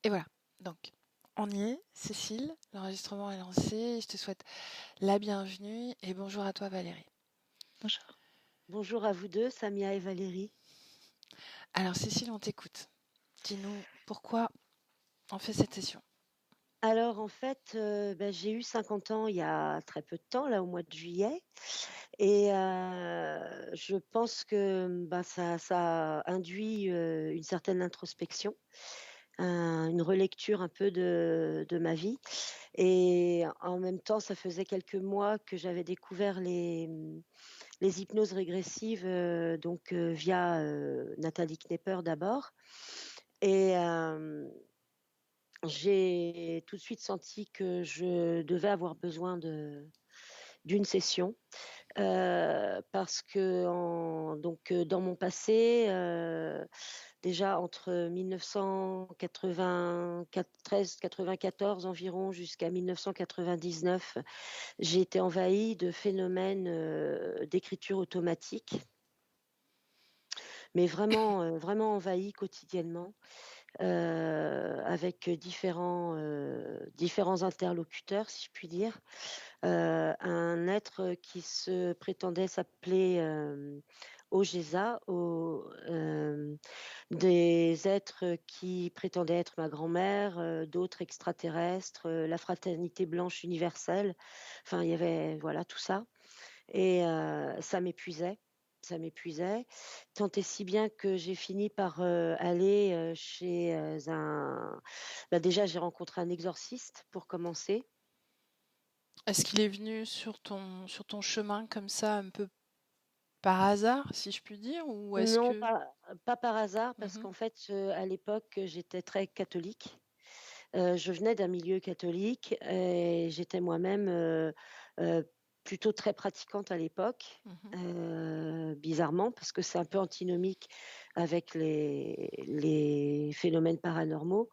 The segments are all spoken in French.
Et voilà. Donc, on y est, Cécile. L'enregistrement est lancé. Je te souhaite la bienvenue et bonjour à toi, Valérie. Bonjour. Bonjour à vous deux, Samia et Valérie. Alors, Cécile, on t'écoute. Dis-nous pourquoi on fait cette session. Alors en fait, j'ai eu 50 ans il y a très peu de temps, là au mois de juillet, et je pense que ça induit une certaine introspection, une relecture un peu de ma vie. Et en même temps, ça faisait quelques mois que j'avais découvert les hypnoses régressives, via Nathalie Knepper d'abord. Et j'ai tout de suite senti que je devais avoir besoin d'une session parce que dans mon passé, déjà entre 1993-94 environ jusqu'à 1999, j'ai été envahie de phénomènes d'écriture automatique, mais vraiment, vraiment envahie quotidiennement. Avec différents interlocuteurs, si je puis dire. Un être qui se prétendait s'appeler Ogeza, des êtres qui prétendaient être ma grand-mère, d'autres extraterrestres, la fraternité blanche universelle. Enfin, il y avait voilà tout ça. Et ça m'épuisait. Ça m'épuisait, tant et si bien que j'ai fini par aller chez un... déjà, j'ai rencontré un exorciste pour commencer. Est-ce qu'il est venu sur ton chemin comme ça, un peu par hasard, si je puis dire, ou est-ce Non, que... pas par hasard, parce Mhm. qu'en fait, à l'époque, j'étais très catholique. Je venais d'un milieu catholique et j'étais moi-même euh, plutôt très pratiquante à l'époque, Mhm. bizarrement, parce que c'est un peu antinomique avec les phénomènes paranormaux.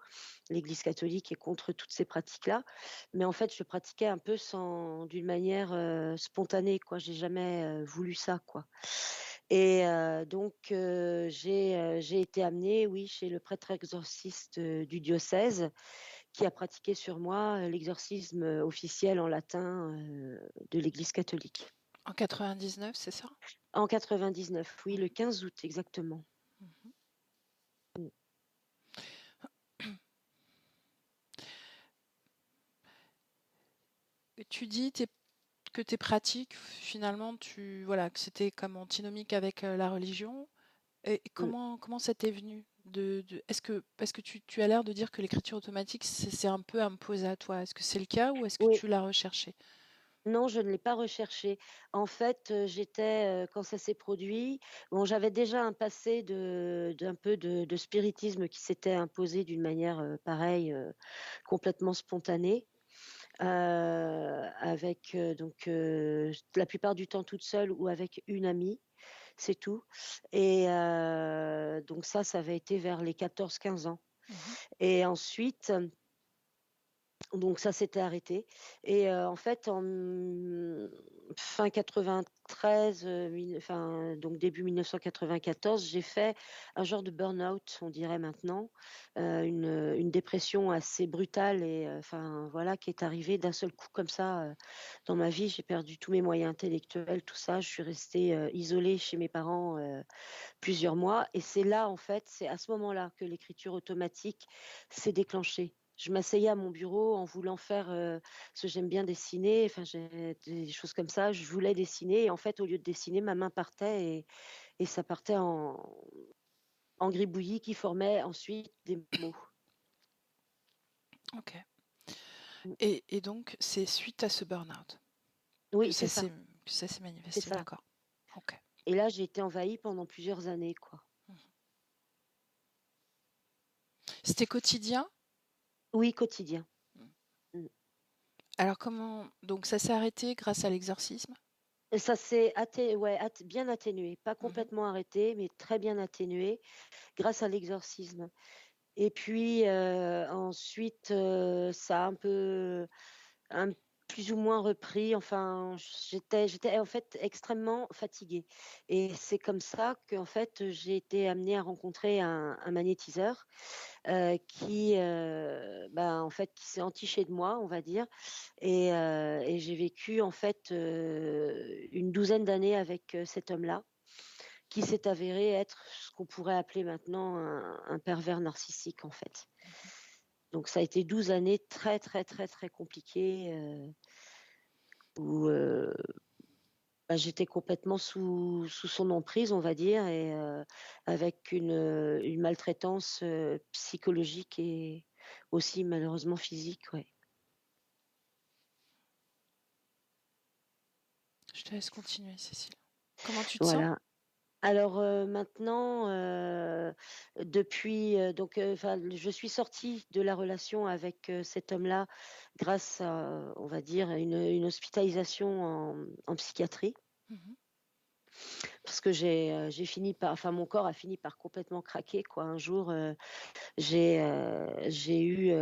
L'Église catholique est contre toutes ces pratiques-là, mais en fait, je pratiquais un peu d'une manière spontanée, quoi. J'ai jamais voulu ça, quoi. Et j'ai été amenée, oui, chez le prêtre exorciste du diocèse qui a pratiqué sur moi l'exorcisme officiel en latin de l'Église catholique. En 99, c'est ça? En 99, oui, le Mhm. 15 août exactement. Mhm. Et tu dis que tes pratiques, finalement, voilà, que c'était comme antinomique avec la religion. Et Mm. comment ça t'est venu est-ce que parce que tu as l'air de dire que l'écriture automatique c'est un peu imposé à toi. Est-ce que c'est le cas ou est-ce que Oui, tu l'as recherché? non, je ne l'ai pas recherché. En fait, quand ça s'est produit, bon, j'avais déjà un passé d'un peu de spiritisme qui s'était imposé d'une manière pareille, complètement spontanée. Avec la plupart du temps toute seule ou avec une amie, c'est tout. Et donc ça avait été vers les 14-15 ans. Mhm. Et ensuite, donc ça s'était arrêté. Et en fait, en fin 93, donc début 1994, j'ai fait un genre de burn-out, on dirait maintenant, une dépression assez brutale et enfin voilà qui est arrivée d'un seul coup comme ça dans ma vie. J'ai perdu tous mes moyens intellectuels, tout ça. Je suis restée isolée chez mes parents plusieurs mois. Et c'est là, en fait, c'est à ce moment-là que l'écriture automatique s'est déclenchée. Je m'asseyais à mon bureau en voulant faire, parce que j'aime bien dessiner, enfin j'ai des choses comme ça, je voulais dessiner et en fait au lieu de dessiner, ma main partait et ça partait en gribouillis qui formaient ensuite des mots. Ok. Et donc c'est suite à ce burn-out que Oui, ça s'est que ça s'est c'est manifesté, ça. d'accord. Ok. Et là j'ai été envahie pendant plusieurs années, quoi. Mhm. C'était quotidien? Oui, quotidien. Mhm. Mm. Alors comment donc ça s'est arrêté grâce à l'exorcisme? Et ça s'est bien atténué, pas Mhm. complètement arrêté, mais très bien atténué grâce à l'exorcisme. Et puis ensuite, ça a un peu, plus ou moins repris. Enfin, j'étais en fait extrêmement fatiguée et c'est comme ça qu'en fait, j'ai été amenée à rencontrer un magnétiseur, qui, bah, en fait, qui s'est entiché de moi, on va dire et j'ai vécu en fait, une douzaine d'années avec, cet homme-là, qui s'est avéré être ce qu'on pourrait appeler maintenant un pervers narcissique, en fait. Donc ça a été 12 années très, très, très, très compliquées, où, bah, j'étais complètement sous son emprise, on va dire et avec une maltraitance, psychologique et aussi malheureusement physique, ouais. Je te laisse continuer, Cécile. Comment tu te sens? Voilà. Alors, maintenant, depuis, enfin, je suis sortie de la relation avec, cet homme-là grâce à, on va dire, une hospitalisation en psychiatrie. Mmh. Parce que j'ai fini par enfin, mon corps a fini par complètement craquer, quoi. Un jour, j'ai eu,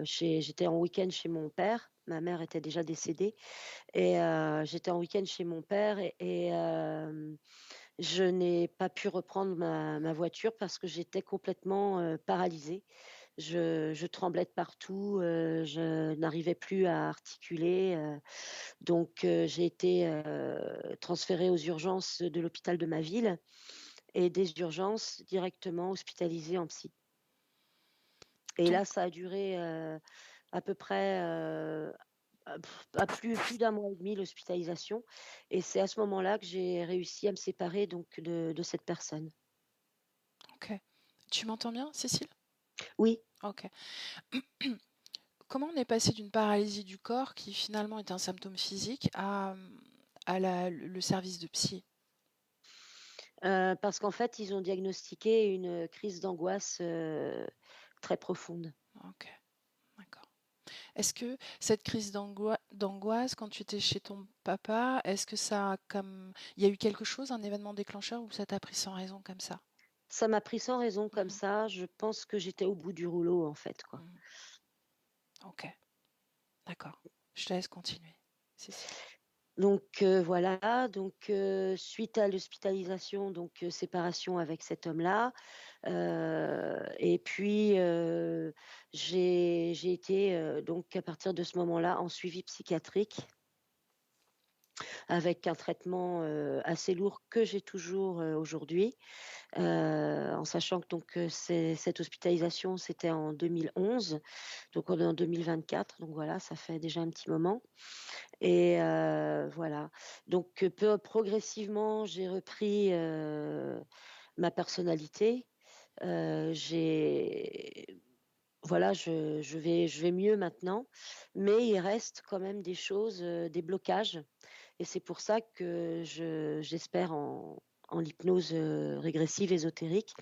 j'étais en week-end chez mon père. Ma mère était déjà décédée et j'étais en week-end chez mon père et je n'ai pas pu reprendre ma voiture parce que j'étais complètement, paralysée. Je tremblais de partout, je n'arrivais plus à articuler, donc j'ai été, transférée aux urgences de l'hôpital de ma ville et des urgences directement hospitalisée en psy. Et là, Donc ça a duré, à peu près, à plus d'un mois et demi l'hospitalisation et c'est à ce moment-là que j'ai réussi à me séparer donc de cette personne. OK. Tu m'entends bien, Cécile? Oui. OK. Comment on est passé d'une paralysie du corps qui finalement est un symptôme physique à le service de psy? Parce qu'en fait, ils ont diagnostiqué une crise d'angoisse, très profonde. OK, d'accord. Est-ce que cette crise d'angoisse, quand tu étais chez ton papa, est-ce que ça a comme il y a eu quelque chose, un événement déclencheur ou ça t'a pris sans raison comme ça? Ça m'a pris sans raison comme Mmh. ça, je pense que j'étais au bout du rouleau, en fait, quoi. Mmh. OK, d'accord. Je te laisse continuer, Cécile. Donc voilà, donc suite à l'hospitalisation, donc séparation avec cet homme-là, et puis, j'ai été, donc à partir de ce moment-là en suivi psychiatrique avec un traitement, assez lourd que j'ai toujours, aujourd'hui. En sachant que donc, cette hospitalisation, c'était en 2011, donc on est en 2024, donc voilà, ça fait déjà un petit moment et voilà. Donc, peu progressivement, j'ai repris, ma personnalité, j'ai voilà, je vais mieux maintenant, mais il reste quand même des choses, des blocages et c'est pour ça que j'espère en l'hypnose, régressive ésotérique,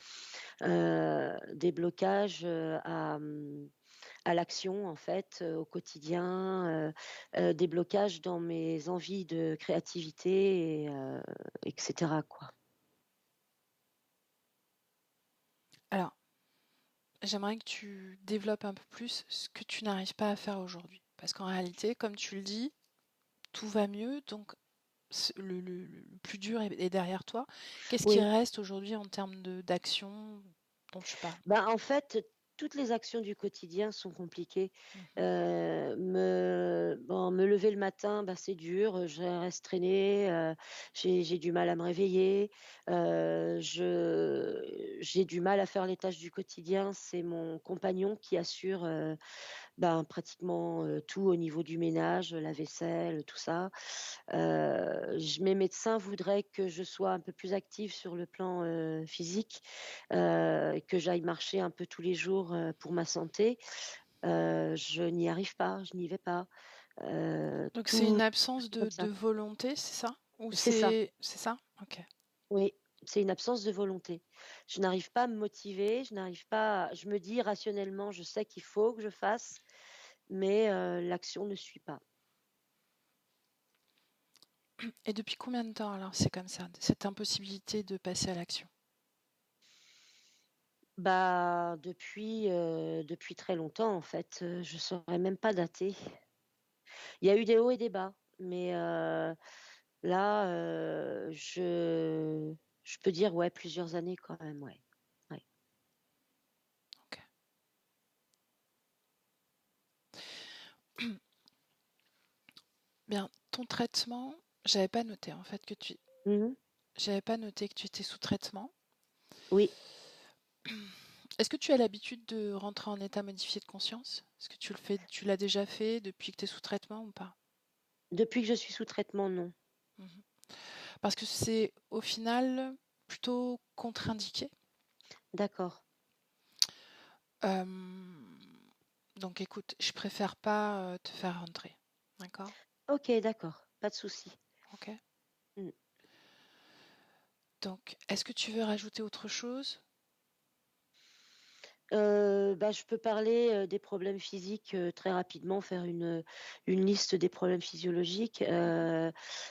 des blocages, à l'action en fait, au quotidien, des blocages dans mes envies de créativité et cetera quoi. Alors, j'aimerais que tu développes un peu plus ce que tu n'arrives pas à faire aujourd'hui. Parce qu'en réalité, comme tu le dis, tout va mieux, donc le plus dur est derrière toi. Qu'est-ce qui Oui. reste aujourd'hui en termes d'action dont tu parles? Bah, en fait, toutes les actions du quotidien sont compliquées. Mhm. Me lever le matin, bah, c'est dur, je reste traînée, j'ai du mal à me réveiller, j'ai du mal à faire les tâches du quotidien. C'est mon compagnon qui assure, ben, pratiquement, tout au niveau du ménage, la vaisselle, tout ça. Mes médecins voudraient que je sois un peu plus active sur le plan, physique, que j'aille marcher un peu tous les jours, pour ma santé. Je n'y arrive pas, je n'y vais pas. Donc c'est Tout une absence comme de ça. volonté, c'est ça? Ou C'est ça, c'est ça? Ok. oui, c'est une absence de volonté. Je n'arrive pas à me motiver, je me dis rationnellement: «Je sais qu'il faut que je fasse», mais l'action ne suit pas. Et depuis combien de temps alors c'est comme ça, cette impossibilité de passer à l'action? Bah, depuis très longtemps en fait, je saurais même pas dater. Il y a eu des hauts et des bas, mais là, je peux dire, ouais, plusieurs années quand même, ouais. Ouais. Ok. Bien, ton traitement, j'avais pas noté en fait que tu, Mmh. j'avais pas noté que tu étais sous traitement. Oui, Est-ce que tu as l'habitude de rentrer en état modifié de conscience? Est-ce que tu le fais, tu l'as déjà fait depuis que tu es sous traitement ou pas? depuis que je suis sous traitement, non. Mhm. Parce que c'est au final plutôt contre-indiqué. D'accord. Euh, donc écoute, je préfère pas te faire rentrer. D'accord? OK, d'accord, pas de souci. Ok. Mmh. Donc, est-ce que tu veux rajouter autre chose? Bah, je peux parler, des problèmes physiques, très rapidement, faire une liste des problèmes physiologiques.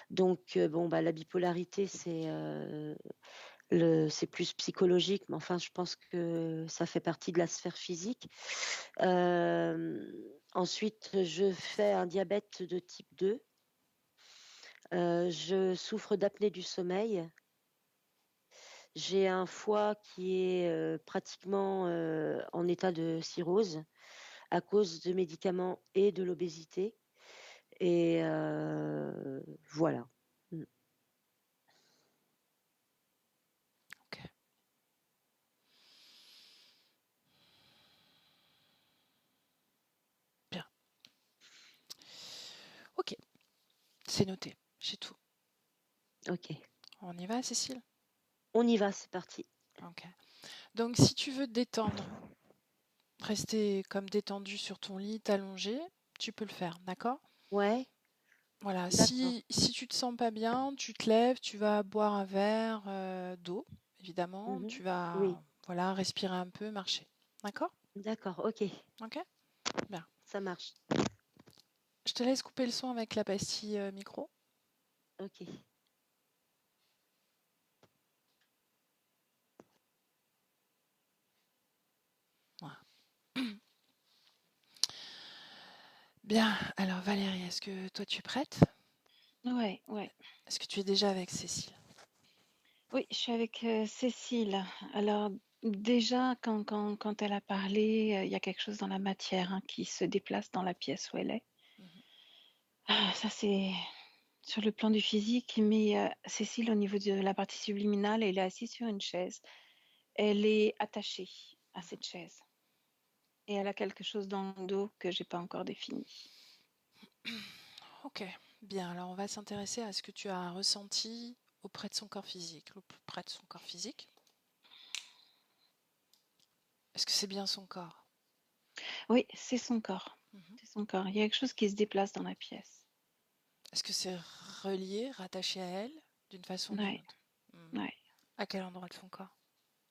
Donc, bon, bah, la bipolarité, c'est plus psychologique, mais enfin, je pense que ça fait partie de la sphère physique. Ensuite, je fais un diabète de type 2. Je souffre d'apnée du sommeil. J'ai un foie qui est, pratiquement, en état de cirrhose à cause de médicaments et de l'obésité et voilà. Mmh. Ok. Bien. Ok. C'est noté. J'ai tout. OK. On y va, Cécile? On y va, c'est parti. Ok. Donc, si tu veux te détendre, rester comme détendu sur ton lit, t'allonger, tu peux le faire, d'accord? Ouais, Voilà, d'accord. si tu te sens pas bien, tu te lèves, tu vas boire un verre d'eau, évidemment, Mmh. tu vas Oui, voilà, respirer un peu, marcher. D'accord? d'accord, OK, Ok? Bien. ça marche. Je te laisse couper le son avec la pastille micro. OK. Voilà. Bien, alors Valérie, est-ce que toi tu es prête? Ouais, ouais. Est-ce que tu es déjà avec Cécile? Oui, je suis avec Cécile. Alors, déjà, quand elle a parlé, il y a quelque chose dans la matière hein, qui se déplace dans la pièce où elle est. Mhm. Ah, ça, c'est sur le plan du physique, mais Cécile, au niveau de la partie subliminale, elle est assise sur une chaise. Elle est attachée à cette chaise. Et elle a quelque chose dans le dos que j'ai pas encore défini. Ok, bien, alors on va s'intéresser à ce que tu as ressenti auprès de son corps physique, le plus près de son corps physique. Est-ce que c'est bien son corps? Oui, c'est son corps. Mhm. C'est son corps. Il y a quelque chose qui se déplace dans la pièce. Est-ce que c'est relié, rattaché à elle, d'une façon ou d'une Ouais, autre? Hmm. ouais. À quel endroit de son corps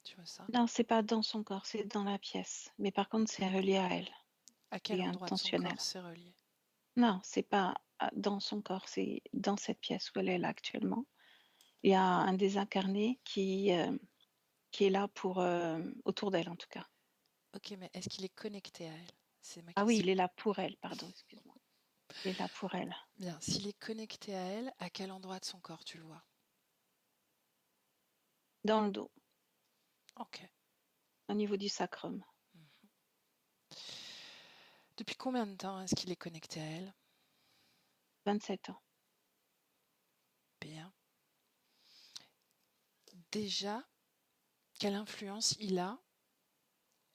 tu vois ça? Non, c'est pas dans son corps, c'est dans la pièce. Mais par contre, c'est relié à elle À quel et endroit de son corps intentionnel. c'est relié? Non, c'est pas dans son corps, c'est dans cette pièce où elle est là actuellement. Il y a un désincarné qui est là pour autour d'elle en tout cas. Ok, mais est-ce qu'il est connecté à elle? C'est ma Ah oui, question. il est là pour elle, pardon, excuse-moi. Il est là pour elle. Bien, s'il est connecté à elle, à quel endroit de son corps tu le vois? Dans le dos, Ok. au niveau du sacrum. Mhm. Depuis combien de temps est-ce qu'il est connecté à elle? 27 ans. Bien. Déjà, quelle influence il a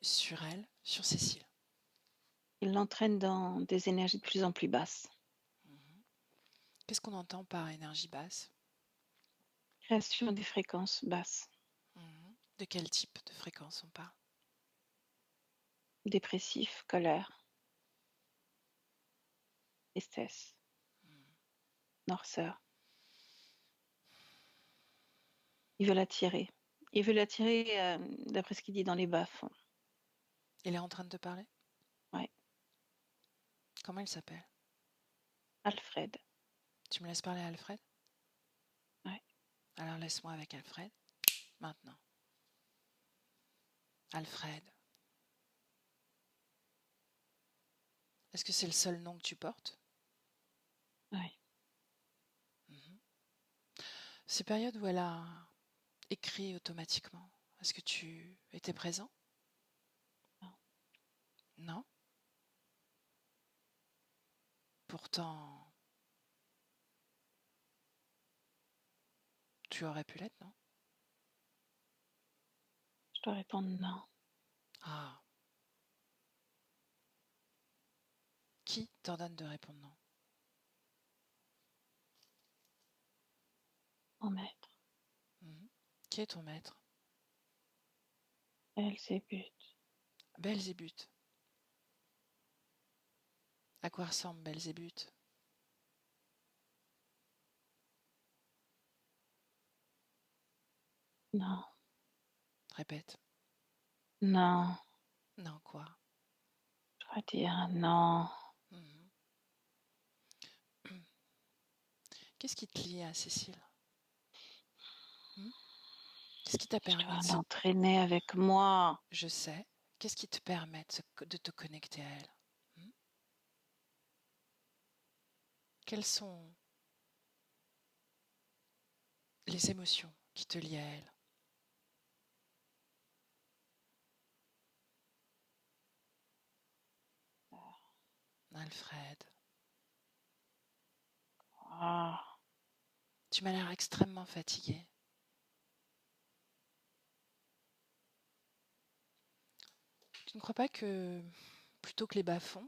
sur elle, sur Cécile? Il l'entraîne dans des énergies de plus en plus basses. Mhm. Qu'est-ce qu'on entend par énergie basse? Création des fréquences basses. Mhm. De quel type de fréquence on parle? Dépressif, colère, tristesse, Mhm. noirceur. Il veut l'attirer. Il veut l'attirer, d'après ce qu'il dit, dans les bas-fonds. Il est en train de te parler? Ouais. Comment il s'appelle? Alfred. Tu me laisses parler à Alfred? Ouais. Alors laisse-moi avec Alfred, maintenant. Alfred, est-ce que c'est le seul nom que tu portes? Oui. Mhm. Ces périodes où elle a écrit automatiquement, est-ce que tu étais présent? Non. Non? Pourtant, tu aurais pu l'être, non? Je dois répondre non. Ah, qui t'ordonne de répondre non? Mon maître. Mhm. Qui est ton maître? Belzébuth. Belzébuth. À quoi ressemble Belzébuth? Non. Répète. Non. Non, quoi? Je dois dire non. Mhm. Qu'est-ce qui te lie à Cécile? Hmm. Qu'est-ce qui t'a Je permis dois de l'entraîner avec moi. Je sais. Qu'est-ce qui te permet de te connecter à elle? Hmm. Quelles sont les émotions qui te lient à elle? Alfred, Ah, tu m'as l'air extrêmement fatigué. Tu ne crois pas que, plutôt que les bas-fonds,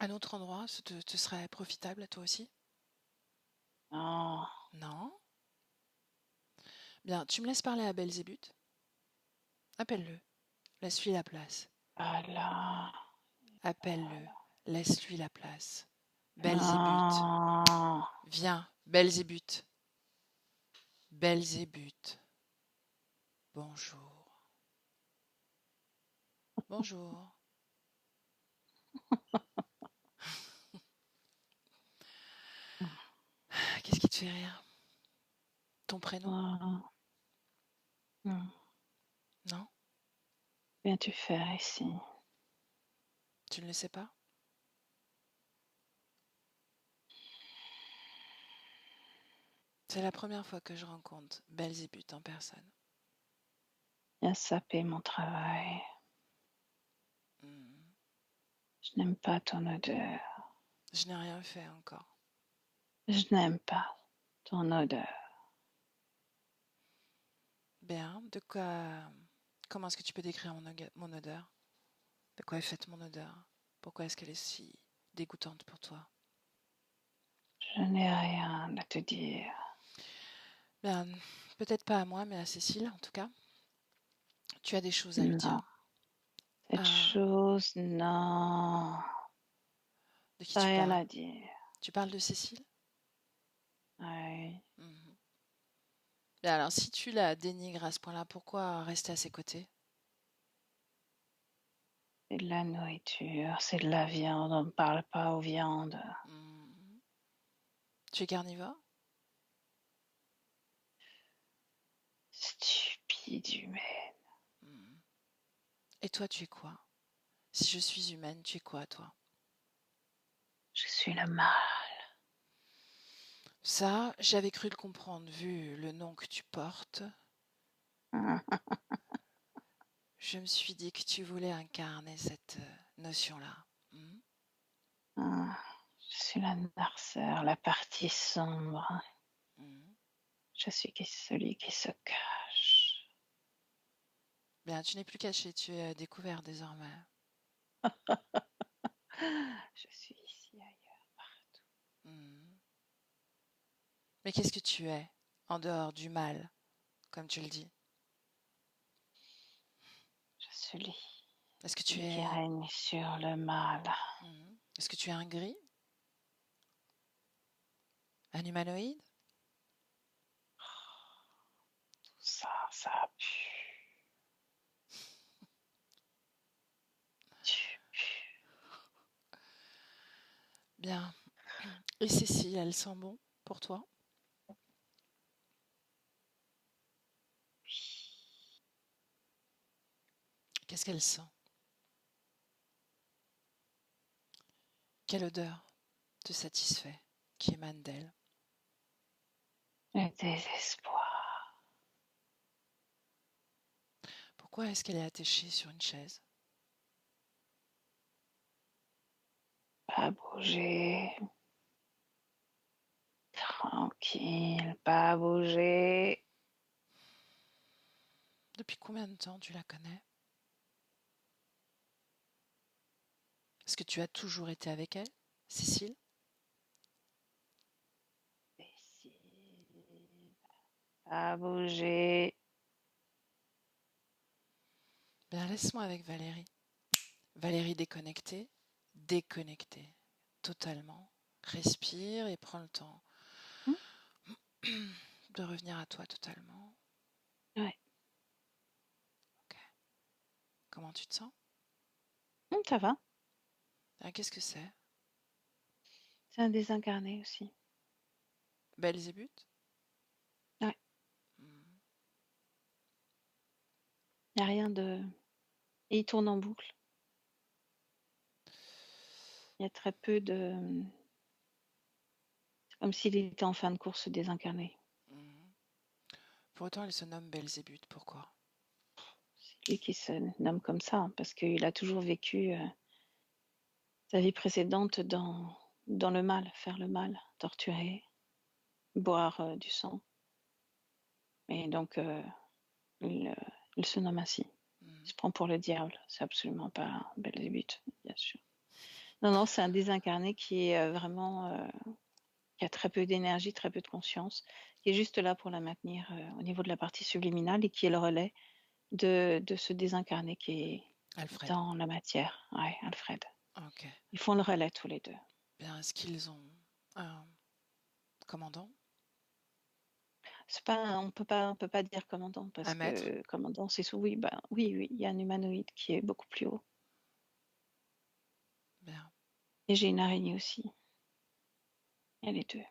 un autre endroit te serait profitable à toi aussi? non. Non? Bien, tu me laisses parler à Belzébuth? Appelle-le. Laisse-lui la place. Voilà. Appelle-le. Laisse-lui la place. Belzébuth. Non. Viens, Belzébuth. Belzébuth. Bonjour. Bonjour. Qu'est-ce qui te fait rire? Ton prénom? Ah. Non? Viens-tu faire ici? Tu ne le sais pas? C'est la première fois que je rencontre Belzébuth en personne. Viens saper mon travail. Hmm. Je n'aime pas ton odeur. Je n'ai rien fait encore. Je n'aime pas ton odeur. Bien, de quoi... Comment est-ce que tu peux décrire mon odeur? De quoi est faite mon odeur? Pourquoi est-ce qu'elle est si dégoûtante pour toi? Je n'ai rien à te dire. Bien, peut-être pas à moi, mais à Cécile en tout cas. Tu as des choses à lui dire. Non. Cette Ah, chose, non. de qui tu Rien parles? à dire. Tu parles de Cécile? Oui. Mhm. Bien, alors, si tu la dénigres à ce point-là, pourquoi rester à ses côtés? C'est de la nourriture, c'est de la viande. On ne parle pas aux viandes. Mhm. Tu es carnivore? Stupide humaine. Mhm. Et toi, tu es quoi? Si je suis humaine, tu es quoi, toi? Je suis le mal. Ça, j'avais cru le comprendre, vu le nom que tu portes. Je me suis dit que tu voulais incarner cette notion-là. Hmm. Je suis la noirceur, la partie sombre. Hmm. Je suis celui qui se cache. Bien, tu n'es plus caché, tu es découvert désormais. Je suis ici, ailleurs, partout. Hmm. Mais qu'est-ce que tu es en dehors du mal, comme tu le dis? Je suis Est-ce que tu celui qui es... règne sur le mal. Hmm. Est-ce que tu es un gris? Un humanoïde? Ça pue. Tu pues. Bien. Et Cécile, elle sent bon pour toi? Qu'est-ce qu'elle sent? Quelle odeur te satisfait, qui émane d'elle? Le désespoir. Pourquoi est-ce qu'elle est attachée sur une chaise? Pas bouger. Tranquille, pas bouger. Depuis combien de temps tu la connais? Est-ce que tu as toujours été avec elle, Cécile? Pas bouger. Bien, laisse-moi avec Valérie. Valérie déconnectée, déconnectée, totalement. Respire et prends le temps de revenir à toi totalement. Ouais. Ok. Comment tu te sens? Ça va. Ah, qu'est-ce que c'est? C'est un désincarné aussi. Belzébuth? Ouais. Hmm. Il n'y a rien de... Et il tourne en boucle. Il y a très peu de... C'est comme s'il était en fin de course désincarné. Hmm. Pour autant, elle se nomme Belzébuth. Pourquoi? C'est lui qui se nomme comme ça, hein, parce qu'il a toujours vécu sa vie précédente dans le mal, faire le mal, torturer, boire du sang. Et donc, il se nomme ainsi. Il se prend pour le diable. C'est absolument pas Belzébuth, bien sûr. Non, c'est un désincarné qui est vraiment... qui a très peu d'énergie, très peu de conscience, qui est juste là pour la maintenir au niveau de la partie subliminale et qui est le relais de ce désincarné qui est Alfred. dans la matière. Ouais, Alfred. Ok. Ils font le relais tous les deux. Bien, est-ce qu'ils ont un commandant? C'est pas, on peut pas dire commandant parce Un maître? que commandant c'est sous. Oui, oui, il y a un humanoïde qui est beaucoup plus haut. Bien. Et j'ai une araignée aussi. Il y a les deux.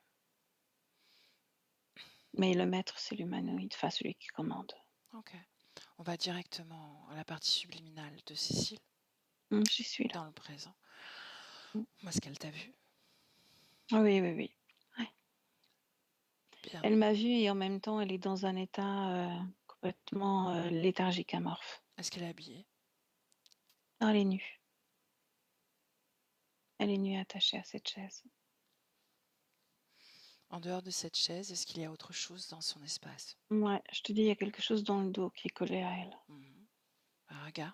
Mais le maître, c'est l'humanoïde, enfin celui qui commande. Ok. On va directement à la partie subliminale de Cécile, J'y suis là. dans le présent. Mm. Moi, est-ce qu'elle t'a vu? Oui, oui, oui. Bien. Elle m'a vue et en même temps, elle est dans un état complètement léthargique, amorphe. Est-ce qu'elle est habillée? Non, elle est nue. Elle est nue attachée à cette chaise. En dehors de cette chaise, est-ce qu'il y a autre chose dans son espace? Ouais, je te dis, il y a quelque chose dans le dos qui est collé à elle. Regarde.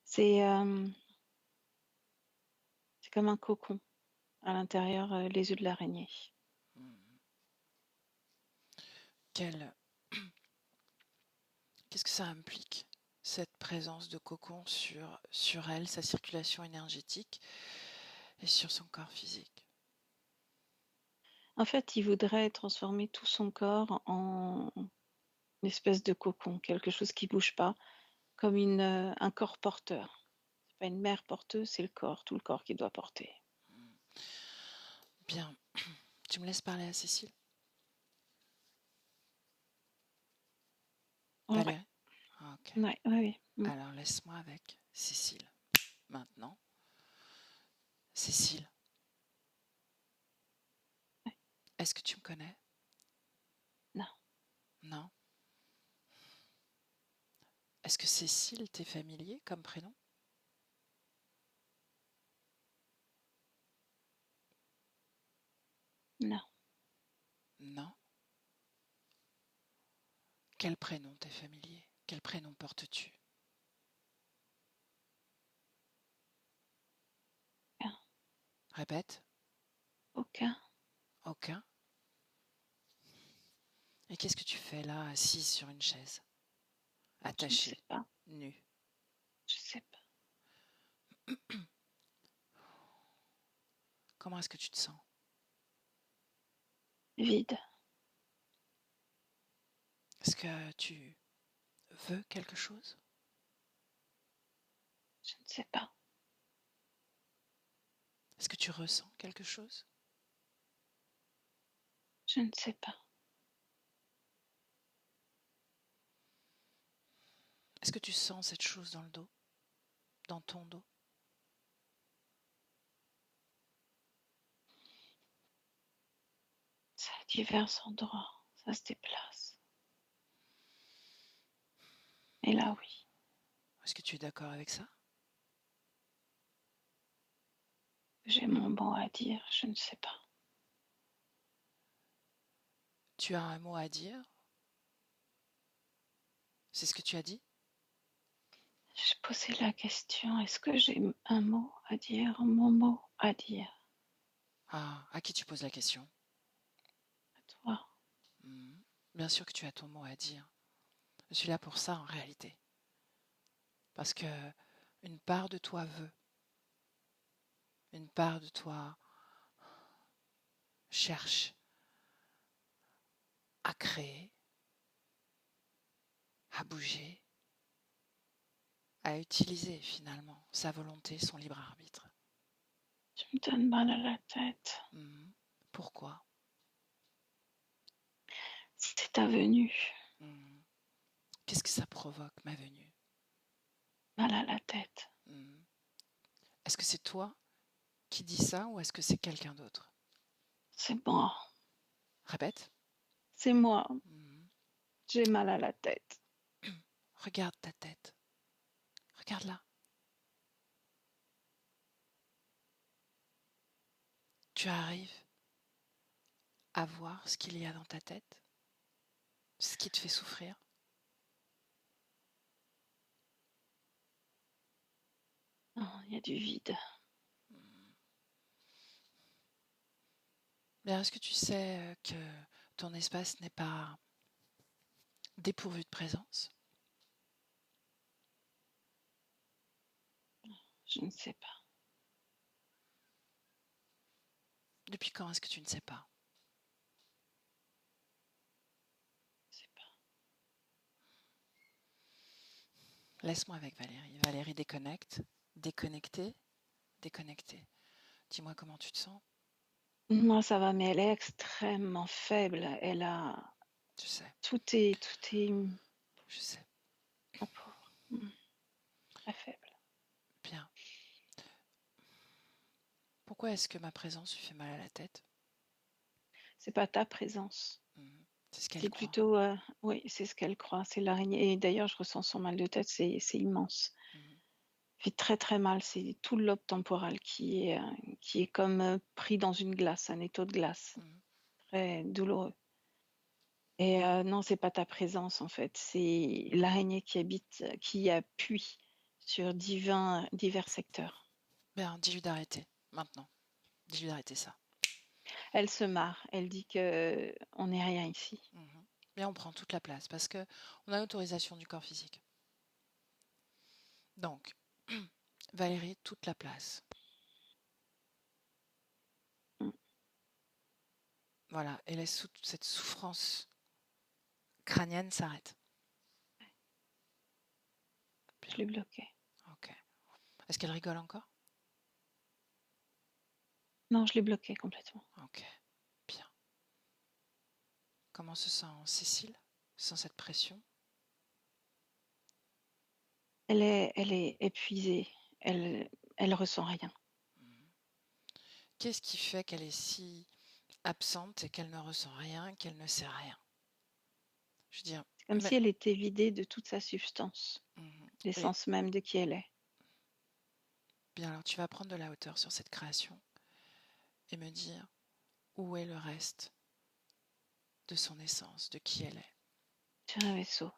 C'est comme un cocon. À l'intérieur, les yeux de l'araignée. Qu'est-ce que ça implique, cette présence de cocon sur elle, sa circulation énergétique et sur son corps physique? En fait, il voudrait transformer tout son corps en une espèce de cocon, quelque chose qui bouge pas, comme un corps porteur. C'est pas une mère porteuse, c'est le corps, tout le corps qui doit porter. Bien. Tu me laisses parler à Cécile? Ouais. Valérie? Ok. Ouais, oui. Alors laisse-moi avec Cécile. Maintenant. Cécile. Ouais. Est-ce que tu me connais? Non. Non. Est-ce que Cécile t'est familier comme prénom? Non. Non. Quel prénom t'est familier? Quel prénom portes-tu? Aucun. Répète. Aucun. Aucun. Et qu'est-ce que tu fais là, assise sur une chaise? Je ne Attachée, sais pas. nue. Je sais pas. Comment est-ce que tu te sens? Vide. Est-ce que tu veux quelque chose? Je ne sais pas. Est-ce que tu ressens quelque chose? Je ne sais pas. Est-ce que tu sens cette chose dans le dos? Dans ton dos? divers endroits, ça se déplace. Et là, oui. Est-ce que tu es d'accord avec ça? J'ai mon mot à dire, je ne sais pas. Tu as un mot à dire? C'est ce que tu as dit? J'ai posé la question, est-ce que j'ai un mot à dire, mon mot à dire Ah, à qui tu poses la question? à toi? Bien sûr que tu as ton mot à dire. Je suis là pour ça en réalité. Parce que une part de toi veut. Une part de toi cherche à créer, à bouger, à utiliser finalement sa volonté, son libre arbitre. Tu me donnes mal à la tête. Pourquoi? C'est ta venue. Qu'est-ce que ça provoque, ma venue? Mal à la tête. Est-ce que c'est toi qui dis ça ou est-ce que c'est quelqu'un d'autre? C'est moi. Répète. C'est moi. J'ai mal à la tête. Regarde ta tête. Regarde-la. Tu arrives à voir ce qu'il y a dans ta tête? Ce qui te fait souffrir? Non, il y a du vide. Bien, est-ce que tu sais que ton espace n'est pas dépourvu de présence? Je ne sais pas. Depuis quand est-ce que tu ne sais pas? Je sais pas. Laisse-moi avec Valérie. Valérie déconnecte, déconnectée, déconnectée. Dis-moi comment tu te sens? Moi, ça va, mais elle est extrêmement faible. Elle a... Je sais, Tout est... je sais. La pauvre. Très faible. Bien. Pourquoi est-ce que ma présence lui fait mal à la tête? C'est pas ta présence. C'est ce qu'elle C'est croit. plutôt... Oui, c'est ce qu'elle croit. C'est l'araignée. Et d'ailleurs, je ressens son mal de tête. C'est immense. Fait très très mal. C'est tout le lobe temporal qui est comme pris dans une glace, un étau de glace. Très douloureux. Et non, c'est pas ta présence en fait. C'est l'araignée qui appuie sur divers secteurs. Bien, dis-lui d'arrêter, maintenant. Dis-lui d'arrêter ça. Elle se marre. Elle dit que on n'est rien ici. Bien, on prend toute la place parce que on a l'autorisation du corps physique. Donc, Valérie, toute la place. Voilà, et laisse cette souffrance crânienne s'arrête. Je l'ai bloquée. Ok. Est-ce qu'elle rigole encore? Non, je l'ai bloquée complètement. Ok, bien. Comment se sent Cécile sans cette pression? Elle est épuisée. Elle ressent rien. Qu'est-ce qui fait qu'elle est si absente et qu'elle ne ressent rien, qu'elle ne sait rien? Je veux dire, C'est comme si elle était vidée de toute sa substance, l'essence même de qui elle est. Bien, alors tu vas prendre de la hauteur sur cette création et me dire où est le reste de son essence, de qui elle est. Sur un vaisseau.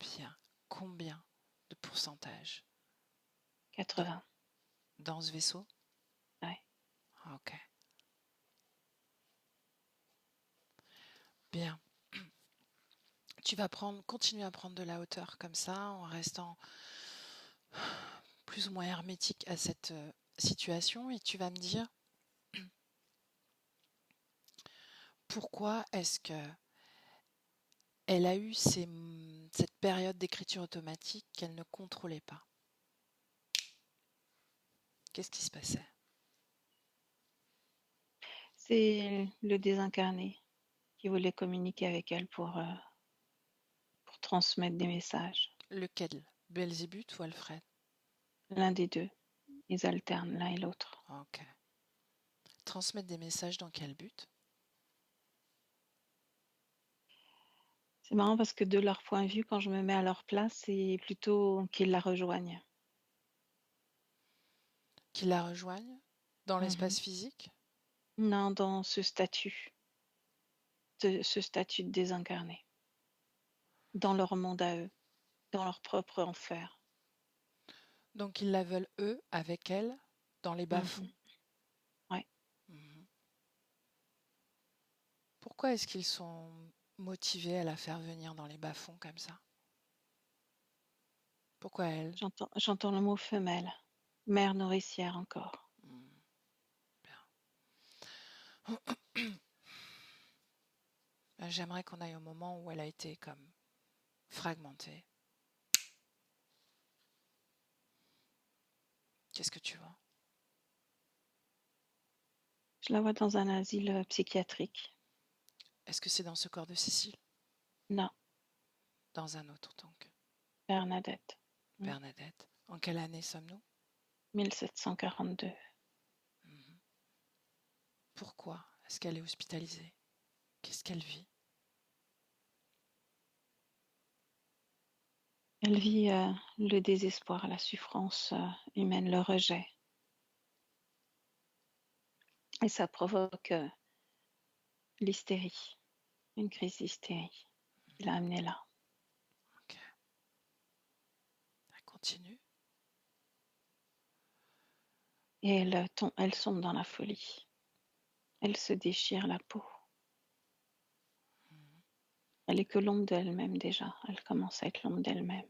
Bien. Combien de pourcentage 80. dans ce vaisseau? Ouais. Ok. Bien. Tu vas continuer à prendre de la hauteur comme ça, en restant plus ou moins hermétique à cette situation, et tu vas me dire pourquoi est-ce que elle a eu cette période d'écriture automatique qu'elle ne contrôlait pas. Qu'est-ce qui se passait? C'est le désincarné qui voulait communiquer avec elle pour transmettre des messages. Lequel? Belzébuth ou Alfred? L'un des deux. Ils alternent l'un et l'autre. Ok. Transmettre des messages dans quel but? C'est marrant parce que de leur point de vue, quand je me mets à leur place, c'est plutôt qu'ils la rejoignent. Qu'ils la rejoignent dans Mhm. l'espace physique? Non, dans ce statut de désincarné, dans leur monde à eux, dans leur propre enfer. Donc ils la veulent eux, avec elle, dans les Mhm. bas-fonds? Ouais. Mhm. Pourquoi est-ce qu'ils sont motivés à la faire venir dans les bas-fonds comme ça? Pourquoi elle? J'entends le mot femelle, mère nourricière encore. Hmm, bien. J'aimerais qu'on aille au moment où elle a été comme fragmentée. Qu'est-ce que tu vois? Je la vois dans un asile psychiatrique. Est-ce que c'est dans ce corps de Cécile? Non, Dans un autre donc? Bernadette. Bernadette. En quelle année sommes-nous? 1742. Mhm. Pourquoi est-ce qu'elle est hospitalisée? Qu'est-ce qu'elle vit? Elle vit le désespoir, la souffrance humaine, le rejet. Et ça provoque l'hystérie, une crise d'hystérie qui l'a amenée là. Ok. Elle continue. Et elle sombre dans la folie. Elle se déchire la peau. Mhm. Elle est que l'ombre d'elle-même déjà. Elle commence à être l'ombre d'elle-même.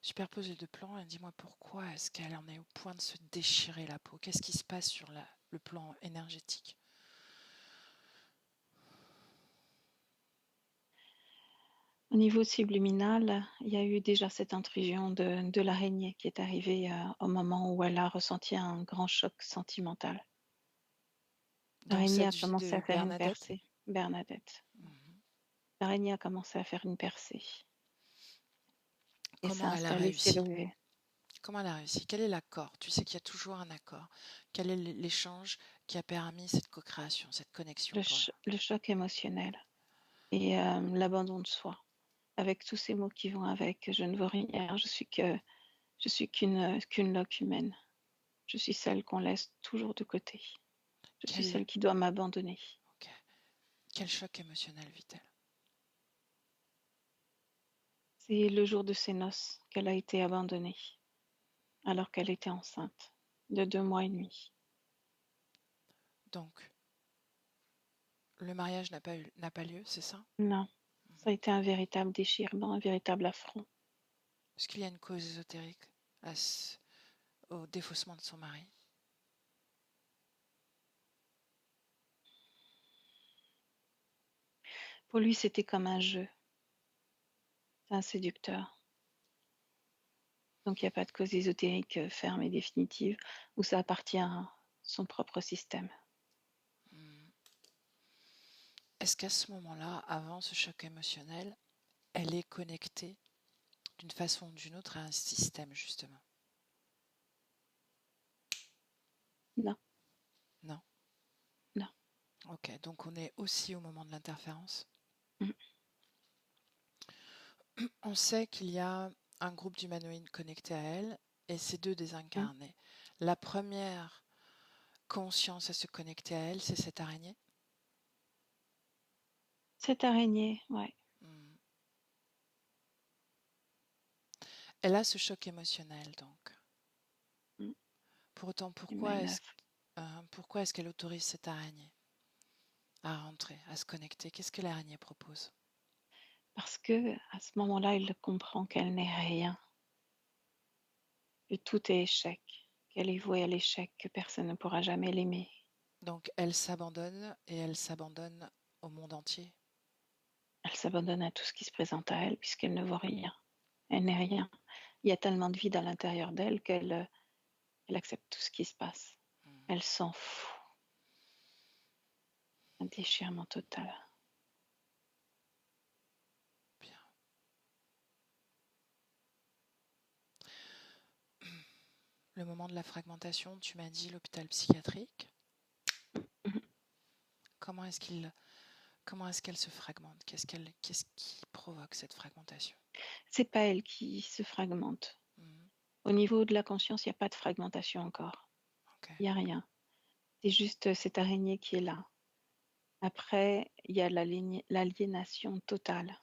Superpose les deux plans et dis-moi pourquoi est-ce qu'elle en est au point de se déchirer la peau? Qu'est-ce qui se passe sur le plan énergétique? Au niveau subliminal, il y a eu déjà cette intrusion de l'araignée qui est arrivée au moment où elle a ressenti un grand choc sentimental. Dans L'araignée a cette vie commencé de à faire une Bernadette? percée. Bernadette. Mhm. L'araignée a commencé à faire une percée et s'est Comment elle a installée, s'est réussi? levée. Comment elle a réussi? Quel est l'accord? Tu sais qu'il y a toujours un accord. Quel est l'échange qui a permis cette co-création, cette connexion pour elle? Le choc émotionnel et l'abandon de soi, avec tous ces mots qui vont avec. Je ne veux rien, je suis qu'une loque humaine. Je suis celle qu'on laisse toujours de côté. Je suis Quel, celle qui doit m'abandonner. ok. Quel choc émotionnel vit-elle? C'est le jour de ses noces qu'elle a été abandonnée, alors qu'elle était enceinte de 2 mois et demi. Donc, le mariage n'a pas lieu, c'est ça? Non, ça a été un véritable déchirement, un véritable affront. Est-ce qu'il y a une cause ésotérique au défaussement de son mari? Pour lui, c'était comme un jeu. C'est un séducteur. Donc il n'y a pas de cause ésotérique ferme et définitive où ça appartient à son propre système. Hmm. Est-ce qu'à ce moment-là, avant ce choc émotionnel, elle est connectée d'une façon ou d'une autre à un système, justement? Non, Non? non. Ok, donc on est aussi au moment de l'interférence. Mm. On sait qu'il y a un groupe d'humanoïdes connectés à elle et ces deux Mm. désincarnés. La première conscience à se connecter à elle, c'est cette araignée. Cette araignée, ouais. Hmm. Elle a ce choc émotionnel, donc. Mm. Pour autant, Et Maïneuf. pourquoi est-ce qu'elle autorise cette araignée à rentrer, à se connecter? Qu'est-ce que l'araignée propose? Parce que à ce moment-là, il comprend qu'elle n'est rien, que tout est échec, qu'elle est vouée à l'échec, que personne ne pourra jamais l'aimer. Donc elle s'abandonne et elle s'abandonne au monde entier. Elle s'abandonne à tout ce qui se présente à elle puisqu'elle ne vaut rien. Elle n'est rien. Il y a tellement de vide à l'intérieur d'elle qu'elle elle accepte tout ce qui se passe. Hmm. Elle s'en fout. Un déchirement total. Bien. Le moment de la fragmentation, tu m'as dit l'hôpital psychiatrique. Mhm. Comment est-ce qu'il Comment est-ce qu'elle se fragmente? Qu'est-ce qui provoque cette fragmentation? C'est pas elle qui se fragmente. Mhm. Au niveau de la conscience, il n'y a pas de fragmentation encore. Ok. Il n'y a rien. C'est juste cette araignée qui est là. Après, il y a l'aliénation totale.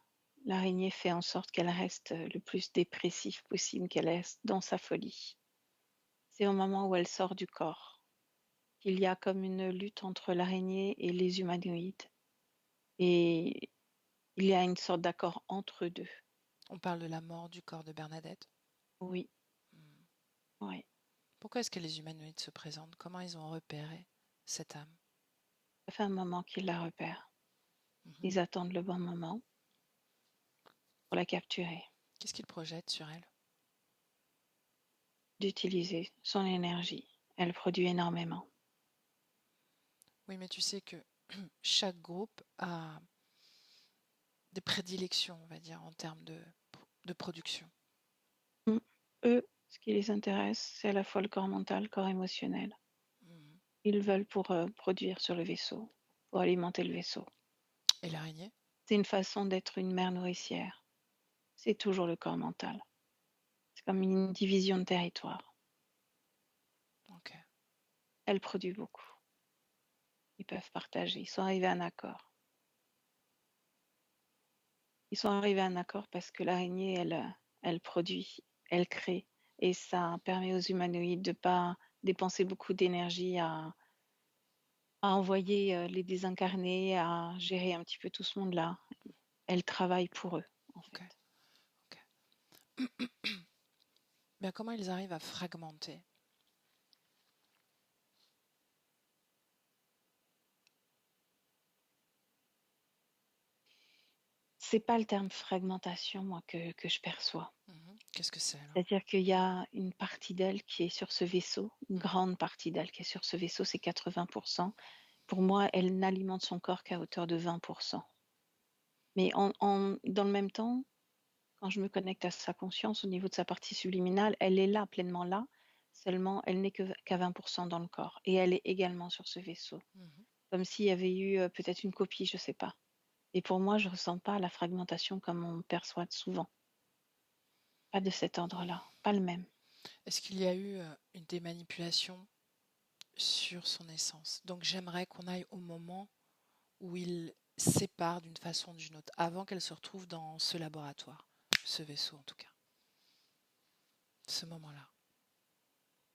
L'araignée fait en sorte qu'elle reste le plus dépressive possible, qu'elle reste dans sa folie. C'est au moment où elle sort du corps qu'il y a comme une lutte entre l'araignée et les humanoïdes. Et il y a une sorte d'accord entre eux deux. On parle de la mort du corps de Bernadette. Oui, Mhm. oui. Pourquoi est-ce que les humanoïdes se présentent? Comment ils ont repéré cette âme? Ça fait un moment qu'ils la repèrent. Mhm. Ils attendent le bon moment pour la capturer, Qu'est-ce qu'ils projettent sur elle? d'utiliser son énergie. Elle produit énormément. Oui, mais tu sais que chaque groupe a des prédilections, on va dire, en termes de production. Eux, ce qui les intéresse, c'est à la fois le corps mental, le corps émotionnel. Mhm. Ils veulent pour produire sur le vaisseau, pour alimenter le vaisseau. Et l'araignée? C'est une façon d'être une mère nourricière. C'est toujours le corps mental. C'est comme une division de territoire. Ok. Elle produit beaucoup. Ils peuvent partager. Ils sont arrivés à un accord. Ils sont arrivés à un accord parce que l'araignée, elle produit, elle crée. Et ça permet aux humanoïdes de ne pas dépenser beaucoup d'énergie à envoyer les désincarnés, à gérer un petit peu tout ce monde-là. Elle travaille pour eux, en Ok. fait. Ok. Bien, comment ils arrivent à fragmenter? C'est pas le terme fragmentation, moi, que je perçois. Mhm. Qu'est-ce que c'est alors? C'est-à-dire qu'il y a une partie d'elle qui est sur ce vaisseau, une Mhm. grande partie d'elle qui est sur ce vaisseau, c'est 80%. Pour moi, elle n'alimente son corps qu'à hauteur de 20%. Mais dans le même temps, quand je me connecte à sa conscience au niveau de sa partie subliminale, elle est là, pleinement là, seulement elle n'est qu'à 20% dans le corps. Et elle est également sur ce vaisseau, Mhm. comme s'il y avait eu peut-être une copie, je ne sais pas. Et pour moi, je ne ressens pas la fragmentation comme on perçoit souvent. Pas de cet ordre-là, pas le même. Est-ce qu'il y a eu des manipulations sur son essence? Donc j'aimerais qu'on aille au moment où il sépare d'une façon ou d'une autre, avant qu'elle se retrouve dans ce laboratoire, ce vaisseau en tout cas, ce moment-là.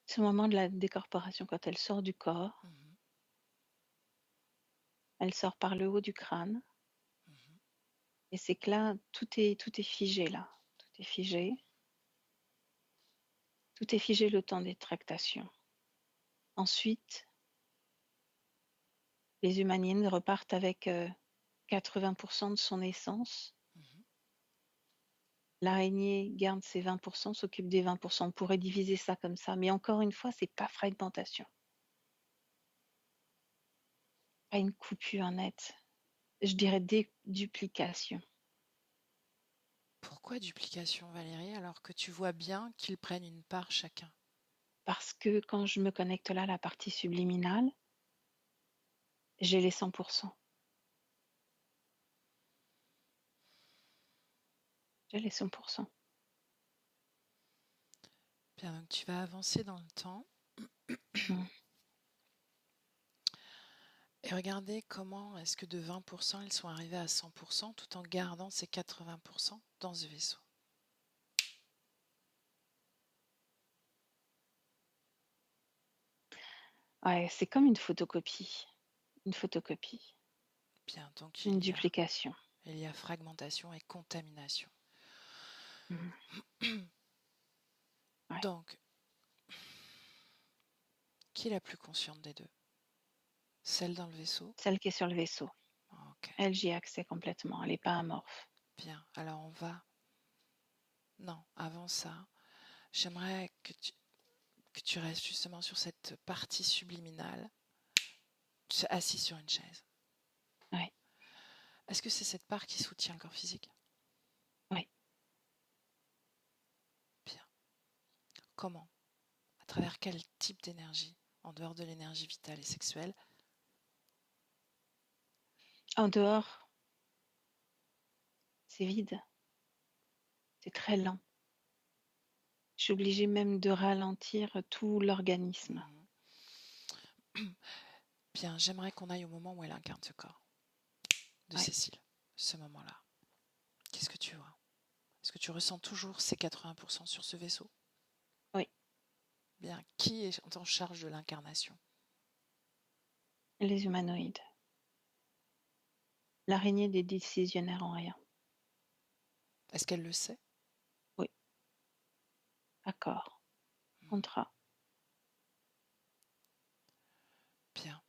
Ce moment de la décorporation, quand elle sort du corps, Mhm. elle sort par le haut du crâne. Mhm. Et c'est que là, tout est figé là. Tout est figé. Tout est figé le temps des tractations. Ensuite, les humaniennes repartent avec 80% de son essence. Mhm. L'araignée garde ses 20%, s'occupe des 20%. On pourrait diviser ça comme ça. Mais encore une fois, c'est pas fragmentation. Pas une coupure nette. Je dirais déduplication. Pourquoi duplication, Valérie, alors que tu vois bien qu'ils prennent une part chacun? Parce que quand je me connecte là, la partie subliminale, j'ai les 100%. J'ai les 100%. Bien, donc tu vas avancer dans le temps Mm. et regarder comment est-ce que de 20% ils sont arrivés à 100% tout en gardant ces 80% dans ce vaisseau. Ouais, c'est comme une photocopie. Une photocopie. Bien, donc Une duplication. il y a fragmentation et contamination. Mm. Ouais. Donc, qui est la plus consciente des deux? Celle dans le vaisseau? Celle qui est sur le vaisseau. Ok, Elle, j'y ai accès complètement. Elle n'est pas amorphe. bien. Alors on va... Non, avant ça, j'aimerais que tu restes justement sur cette partie subliminale, assis sur une chaise. Oui, Est-ce que c'est cette part qui soutient le corps physique? oui. Bien. Comment? À travers quel type d'énergie, en dehors de l'énergie vitale et sexuelle? En dehors, c'est vide, c'est très lent. Je suis obligée même de ralentir tout l'organisme. Bien, j'aimerais qu'on aille au moment où elle incarne ce corps de Ouais. Cécile, ce moment-là. Qu'est-ce que tu vois? Est-ce que tu ressens toujours ces 80% sur ce vaisseau? Oui, Bien, qui est en charge de l'incarnation? les humanoïdes. L'araignée des décisionnaires en rien. Est-ce qu'elle le sait? Oui, accord, contrat. Bien.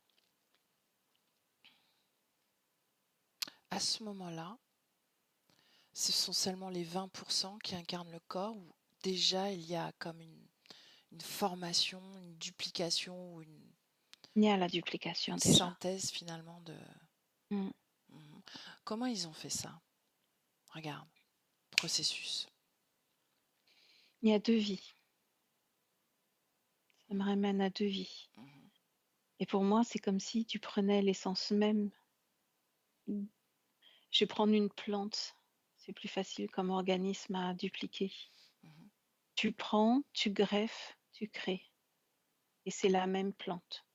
À ce moment-là, ce sont seulement les 20% qui incarnent le corps ou déjà il y a comme une formation, une duplication ou Il y a la duplication une déjà. synthèse finalement de... Mm. Comment ils ont fait ça? Regarde, processus. Il y a 2 vies. Ça me ramène à 2 vies. Et pour moi, c'est comme si tu prenais l'essence même. Je vais prendre une plante. C'est plus facile comme organisme à dupliquer. Tu prends, tu greffes, tu crées. Et c'est la même plante.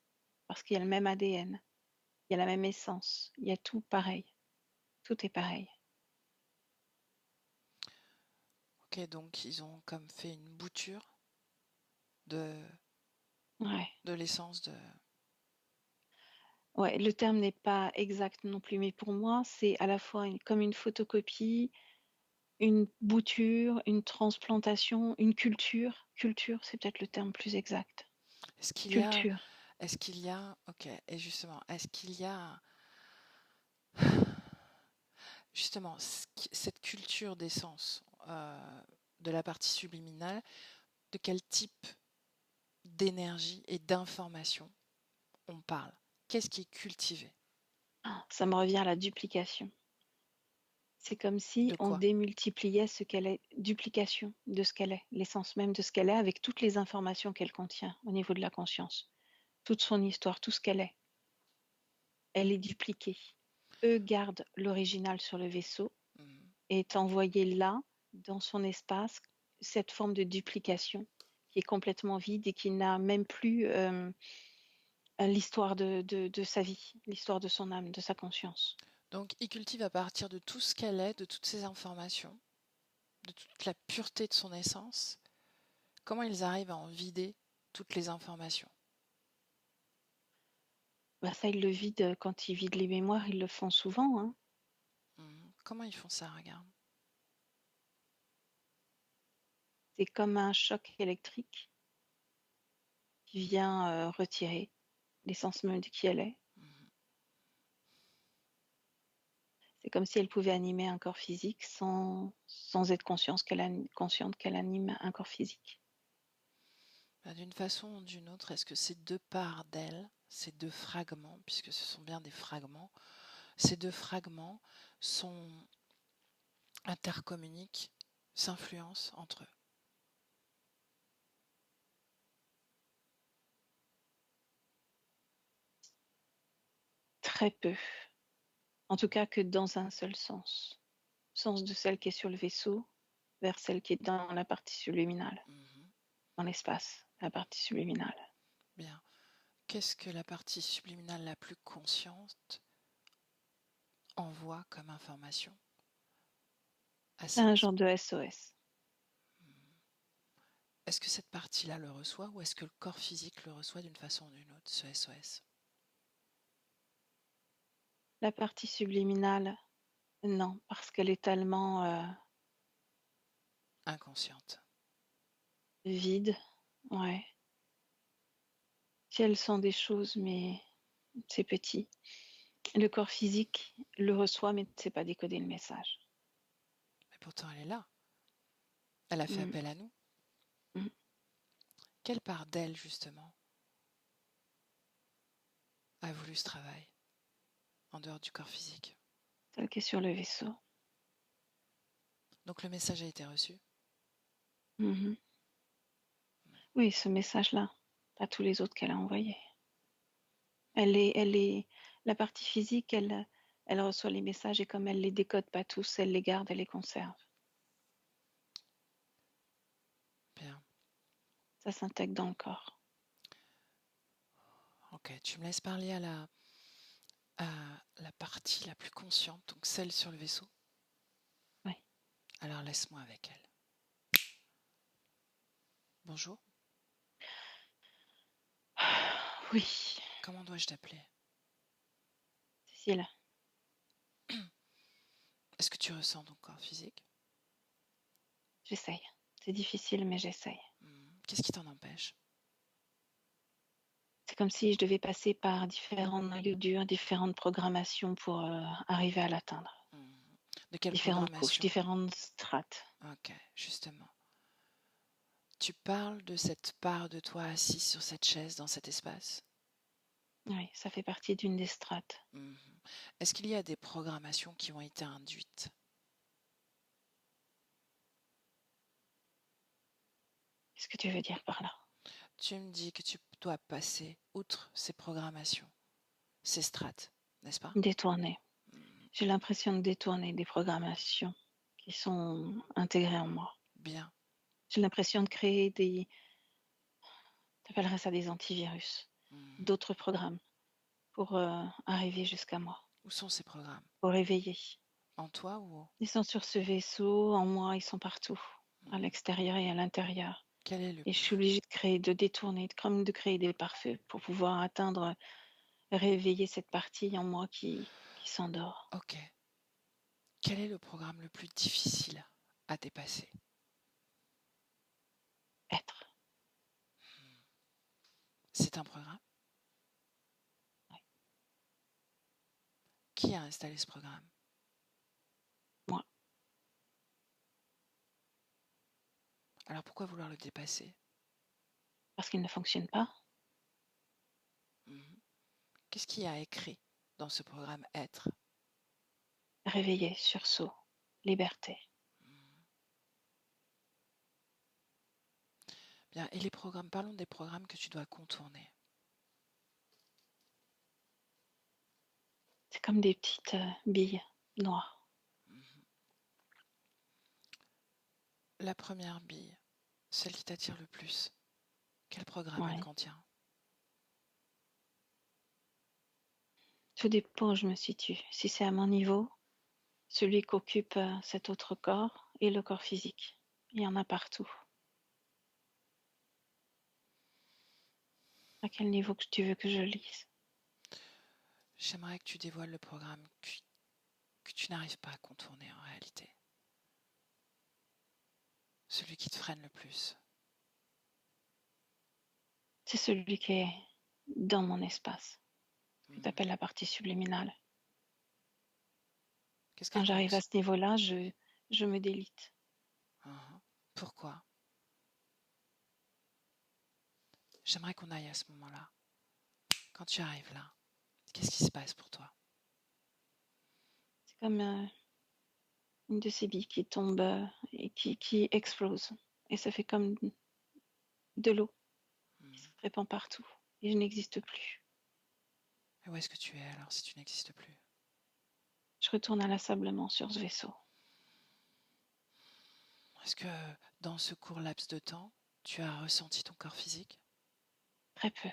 Parce qu'il y a le même ADN. Il y a la même essence. Il y a tout pareil. Tout est pareil. Ok, donc ils ont comme fait une bouture de, Ouais. de l'essence de... Ouais, le terme n'est pas exact non plus, mais pour moi, c'est à la fois comme une photocopie, une bouture, une transplantation, une culture. Culture, c'est peut-être le terme plus exact. Est-ce qu'il y a... Culture. Est-ce qu'il y a... Ok, et justement, est-ce qu'il y a... Justement, cette culture d'essence de la partie subliminale, de quel type d'énergie et d'information on parle? Qu'est-ce qui est cultivé? Ça me revient à la duplication. C'est comme si De on quoi? démultipliait ce qu'elle est, duplication de ce qu'elle est, l'essence même de ce qu'elle est, avec toutes les informations qu'elle contient au niveau de la conscience, toute son histoire, tout ce qu'elle est. Elle est dupliquée. Eux gardent l'original sur le vaisseau et est envoyé là, dans son espace, cette forme de duplication qui est complètement vide et qui n'a même plus l'histoire de sa vie, l'histoire de son âme, de sa conscience. Donc, il cultive à partir de tout ce qu'elle est, de toutes ces informations, de toute la pureté de son essence. Comment ils arrivent à en vider toutes les informations? Bah ça, ils le vident quand ils vident les mémoires, ils le font souvent. Hein. Comment ils font ça, regarde? C'est comme un choc électrique qui vient retirer l'essence même de qui elle est. C'est comme si elle pouvait animer un corps physique sans être consciente qu'elle anime un corps physique. D'une façon ou d'une autre, est-ce que ces deux parts d'elle, ces deux fragments, puisque ce sont bien des fragments, ces deux fragments sont intercommuniques, s'influencent entre eux? Très peu. En tout cas que dans un seul sens. Sens de celle qui est sur le vaisseau vers celle qui est dans la partie subliminale, dans l'espace, la partie subliminale. Bien. Qu'est-ce que la partie subliminale la plus consciente envoie comme information à C'est un cette... genre de SOS. Est-ce que cette partie-là le reçoit ou est-ce que le corps physique le reçoit d'une façon ou d'une autre, ce SOS? La partie subliminale, non, parce qu'elle est tellement Inconsciente. vide. Ouais. Si elle sent des choses, mais c'est petit. Le corps physique le reçoit, mais ne sait pas décoder le message. Mais pourtant, elle est là. Elle a fait Mm. appel à nous. Mm. Quelle part d'elle, justement, a voulu ce travail en dehors du corps physique? Celle qui est sur le vaisseau. Donc le message a été reçu. Mhm. Oui, ce message-là, pas tous les autres qu'elle a envoyés. La partie physique, elle reçoit les messages et comme elle les décode pas tous, elle les garde, elle les conserve. Bien. Ça s'intègre dans le corps. Ok, tu me laisses parler à la partie la plus consciente, donc celle sur le vaisseau. Oui. Alors laisse-moi avec elle. Bonjour, Oui, comment dois-je t'appeler? Cécile, Est-ce que tu ressens ton corps physique? j'essaye. C'est difficile, mais j'essaye. Qu'est-ce qui t'en empêche? C'est comme si je devais passer par différents noyaux durs, différentes programmations pour arriver à l'atteindre. De quelle Différentes couches, programmation? différentes strates. Ok, justement. Tu parles de cette part de toi assise sur cette chaise dans cet espace? Oui, ça fait partie d'une des strates. Est-ce qu'il y a des programmations qui ont été induites? Qu'est-ce que tu veux dire par là? Tu me dis que tu dois passer outre ces programmations, ces strates, n'est-ce pas? Détourner. J'ai l'impression de détourner des programmations qui sont intégrées en moi. Bien. J'ai l'impression de créer des... T'appellerais ça des antivirus, d'autres programmes pour arriver jusqu'à moi, Où sont ces programmes? pour réveiller. En toi ou Ils sont sur ce vaisseau, en moi, ils sont partout, à l'extérieur et à l'intérieur. quel est le Et je suis obligée de créer, de détourner, de créer des pare-feux pour pouvoir atteindre, réveiller cette partie en moi qui s'endort. Ok. Quel est le programme le plus difficile à dépasser? Être. C'est un programme? Oui. Qui a installé ce programme? Moi. Alors pourquoi vouloir le dépasser? Parce qu'il ne fonctionne pas. Qu'est-ce qui a écrit dans ce programme Être? Réveiller, sursaut, liberté. Bien, et les programmes, parlons des programmes que tu dois contourner. C'est comme des petites billes noires. La première bille, celle qui t'attire le plus, quel programme elle Ouais. contient? Tout dépend où je me situe. Si c'est à mon niveau, celui qu'occupe cet autre corps et le corps physique. Il y en a partout. À quel niveau que tu veux que je lise? J'aimerais que tu dévoiles le programme que tu n'arrives pas à contourner en réalité. Celui qui te freine le plus. C'est celui qui est dans mon espace. Que tu appelles la partie subliminale. Qu'est-ce Quand qu'elle j'arrive à compte? ce niveau-là, je me délite. Pourquoi? J'aimerais qu'on aille à ce moment-là. Quand tu arrives là, qu'est-ce qui se passe pour toi? C'est comme une de ces billes qui tombe et qui explose. Et ça fait comme de l'eau qui se répand partout. Et je n'existe plus. Et où est-ce que tu es alors si tu n'existes plus? Je retourne inlassablement sur ce vaisseau. Est-ce que dans ce court laps de temps, tu as ressenti ton corps physique? Très peu.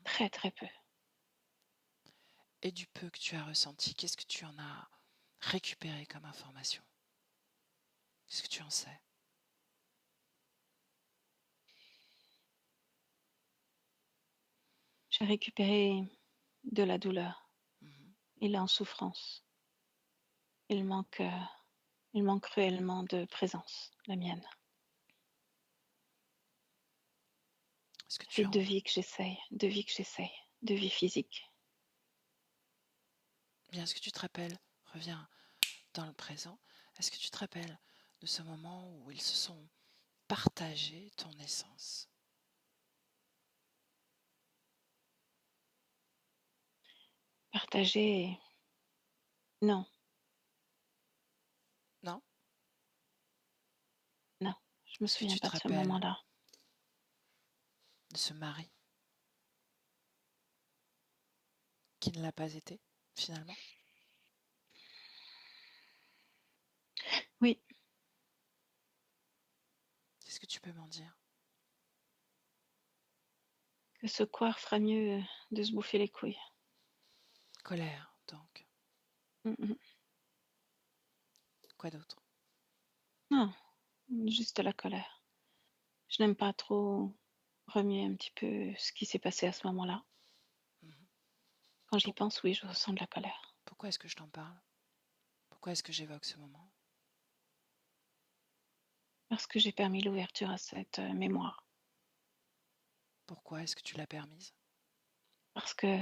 Très très peu. Et du peu que tu as ressenti, qu'est-ce que tu en as récupéré comme information? Qu'est-ce que tu en sais? J'ai récupéré de la douleur. Il est en souffrance. Il manque cruellement de présence, la mienne. Est-ce que tu C'est en... de vie que j'essaye, de vie physique. Bien, est-ce que tu te rappelles, reviens dans le présent, est-ce que tu te rappelles de ce moment où ils se sont partagés ton essence? Partager, non. Non? Non, je me Est-ce que souviens tu te pas de ce rappelles moment-là. de ce mari qui ne l'a pas été, finalement? Oui, Qu'est-ce que tu peux m'en dire? que ce coir fera mieux de se bouffer les couilles. Colère, donc. Mm, mm. Quoi d'autre? Non, juste la colère. Je n'aime pas trop remuer un petit peu ce qui s'est passé à ce moment-là. Mhm. Quand j'y Pour- pense, oui, je ressens de la colère. Pourquoi est-ce que je t'en parle? Pourquoi est-ce que j'évoque ce moment? Parce que j'ai permis l'ouverture à cette mémoire. Pourquoi est-ce que tu l'as permise? Parce que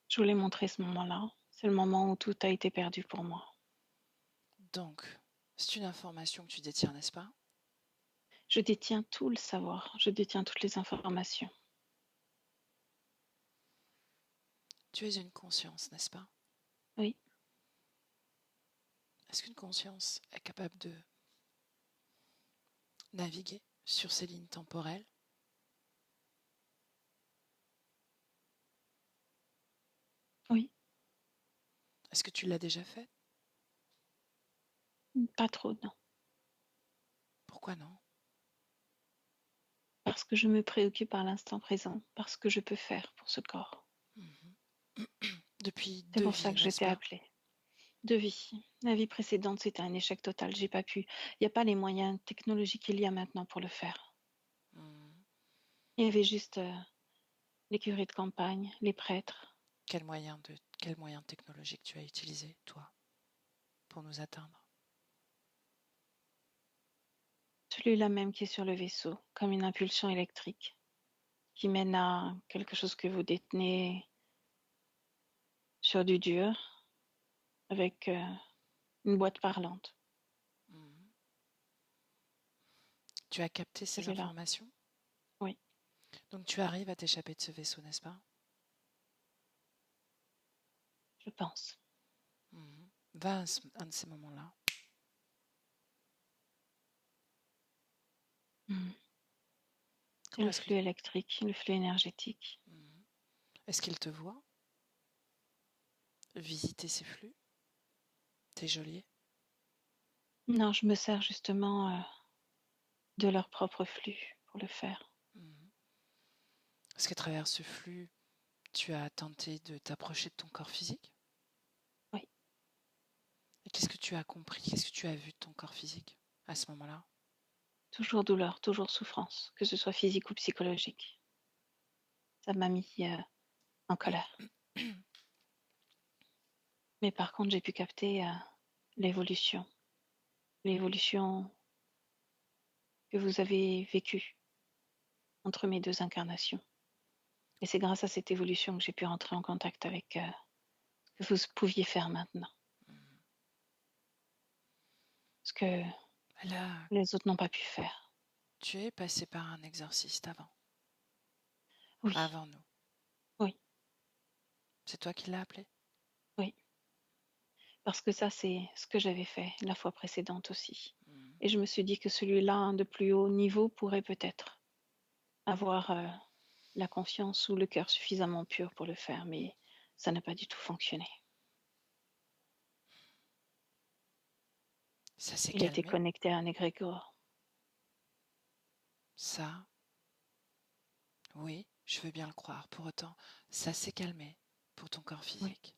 je voulais montrer ce moment-là. C'est le moment où tout a été perdu pour moi. Donc, c'est une information que tu détiens, n'est-ce pas? Je détiens tout le savoir. Je détiens toutes les informations. Tu es une conscience, n'est-ce pas? Oui, Est-ce qu'une conscience est capable de naviguer sur ces lignes temporelles? oui, Est-ce que tu l'as déjà fait? pas trop, non. Pourquoi non? Parce que je me préoccupe à l'instant présent, parce que je peux faire pour ce corps. Mhm. Depuis C'est deux pour ça vies, que n'est-ce j'étais pas? appelée. Deux vies. La vie précédente, c'était un échec total. J'ai pas pu. Il n'y a pas les moyens technologiques qu'il y a maintenant pour le faire. Mhm. Il y avait juste les curés de campagne, les prêtres. Quel moyen technologique tu as utilisé, toi, pour nous atteindre? Celui-là même qui est sur le vaisseau, comme une impulsion électrique, qui mène à quelque chose que vous détenez sur du dur, avec une boîte parlante. Mhm. Tu as capté ces Celui-là, informations? oui, Donc tu arrives à t'échapper de ce vaisseau, n'est-ce pas? je pense. Mhm. Va à un de ces moments-là. Mhm. C'est Comment le est-ce que... flux électrique, le flux énergétique. Mhm. Est-ce qu'il te voit visiter ces flux, tes geôliers? Non, je me sers justement de leur propre flux pour le faire. Mhm. Est-ce qu'à travers ce flux, tu as tenté de t'approcher de ton corps physique? Oui, Et qu'est-ce que tu as compris? Qu'est-ce que tu as vu de ton corps physique à ce moment-là? toujours douleur, toujours souffrance, que ce soit physique ou psychologique. Ça m'a mis en colère. Mais par contre, j'ai pu capter l'évolution, l'évolution que vous avez vécue entre mes deux incarnations. Et c'est grâce à cette évolution que j'ai pu rentrer en contact avec ce que vous pouviez faire maintenant. Mhm. Ce que Là, les autres n'ont pas pu faire. tu es passé par un exorciste Oui, avant nous. oui, C'est toi qui l'as appelé? oui. Parce que ça, c'est ce que j'avais fait la fois précédente aussi. Mhm. Et je me suis dit que celui-là, de plus haut niveau, pourrait peut-être avoir la confiance ou le cœur suffisamment pur pour le faire, mais ça n'a pas du tout fonctionné. Ça s'est Il était calmé? connecté à un égrégore. Ça, oui, je veux bien le croire. Pour autant, ça s'est calmé pour ton corps Oui, physique.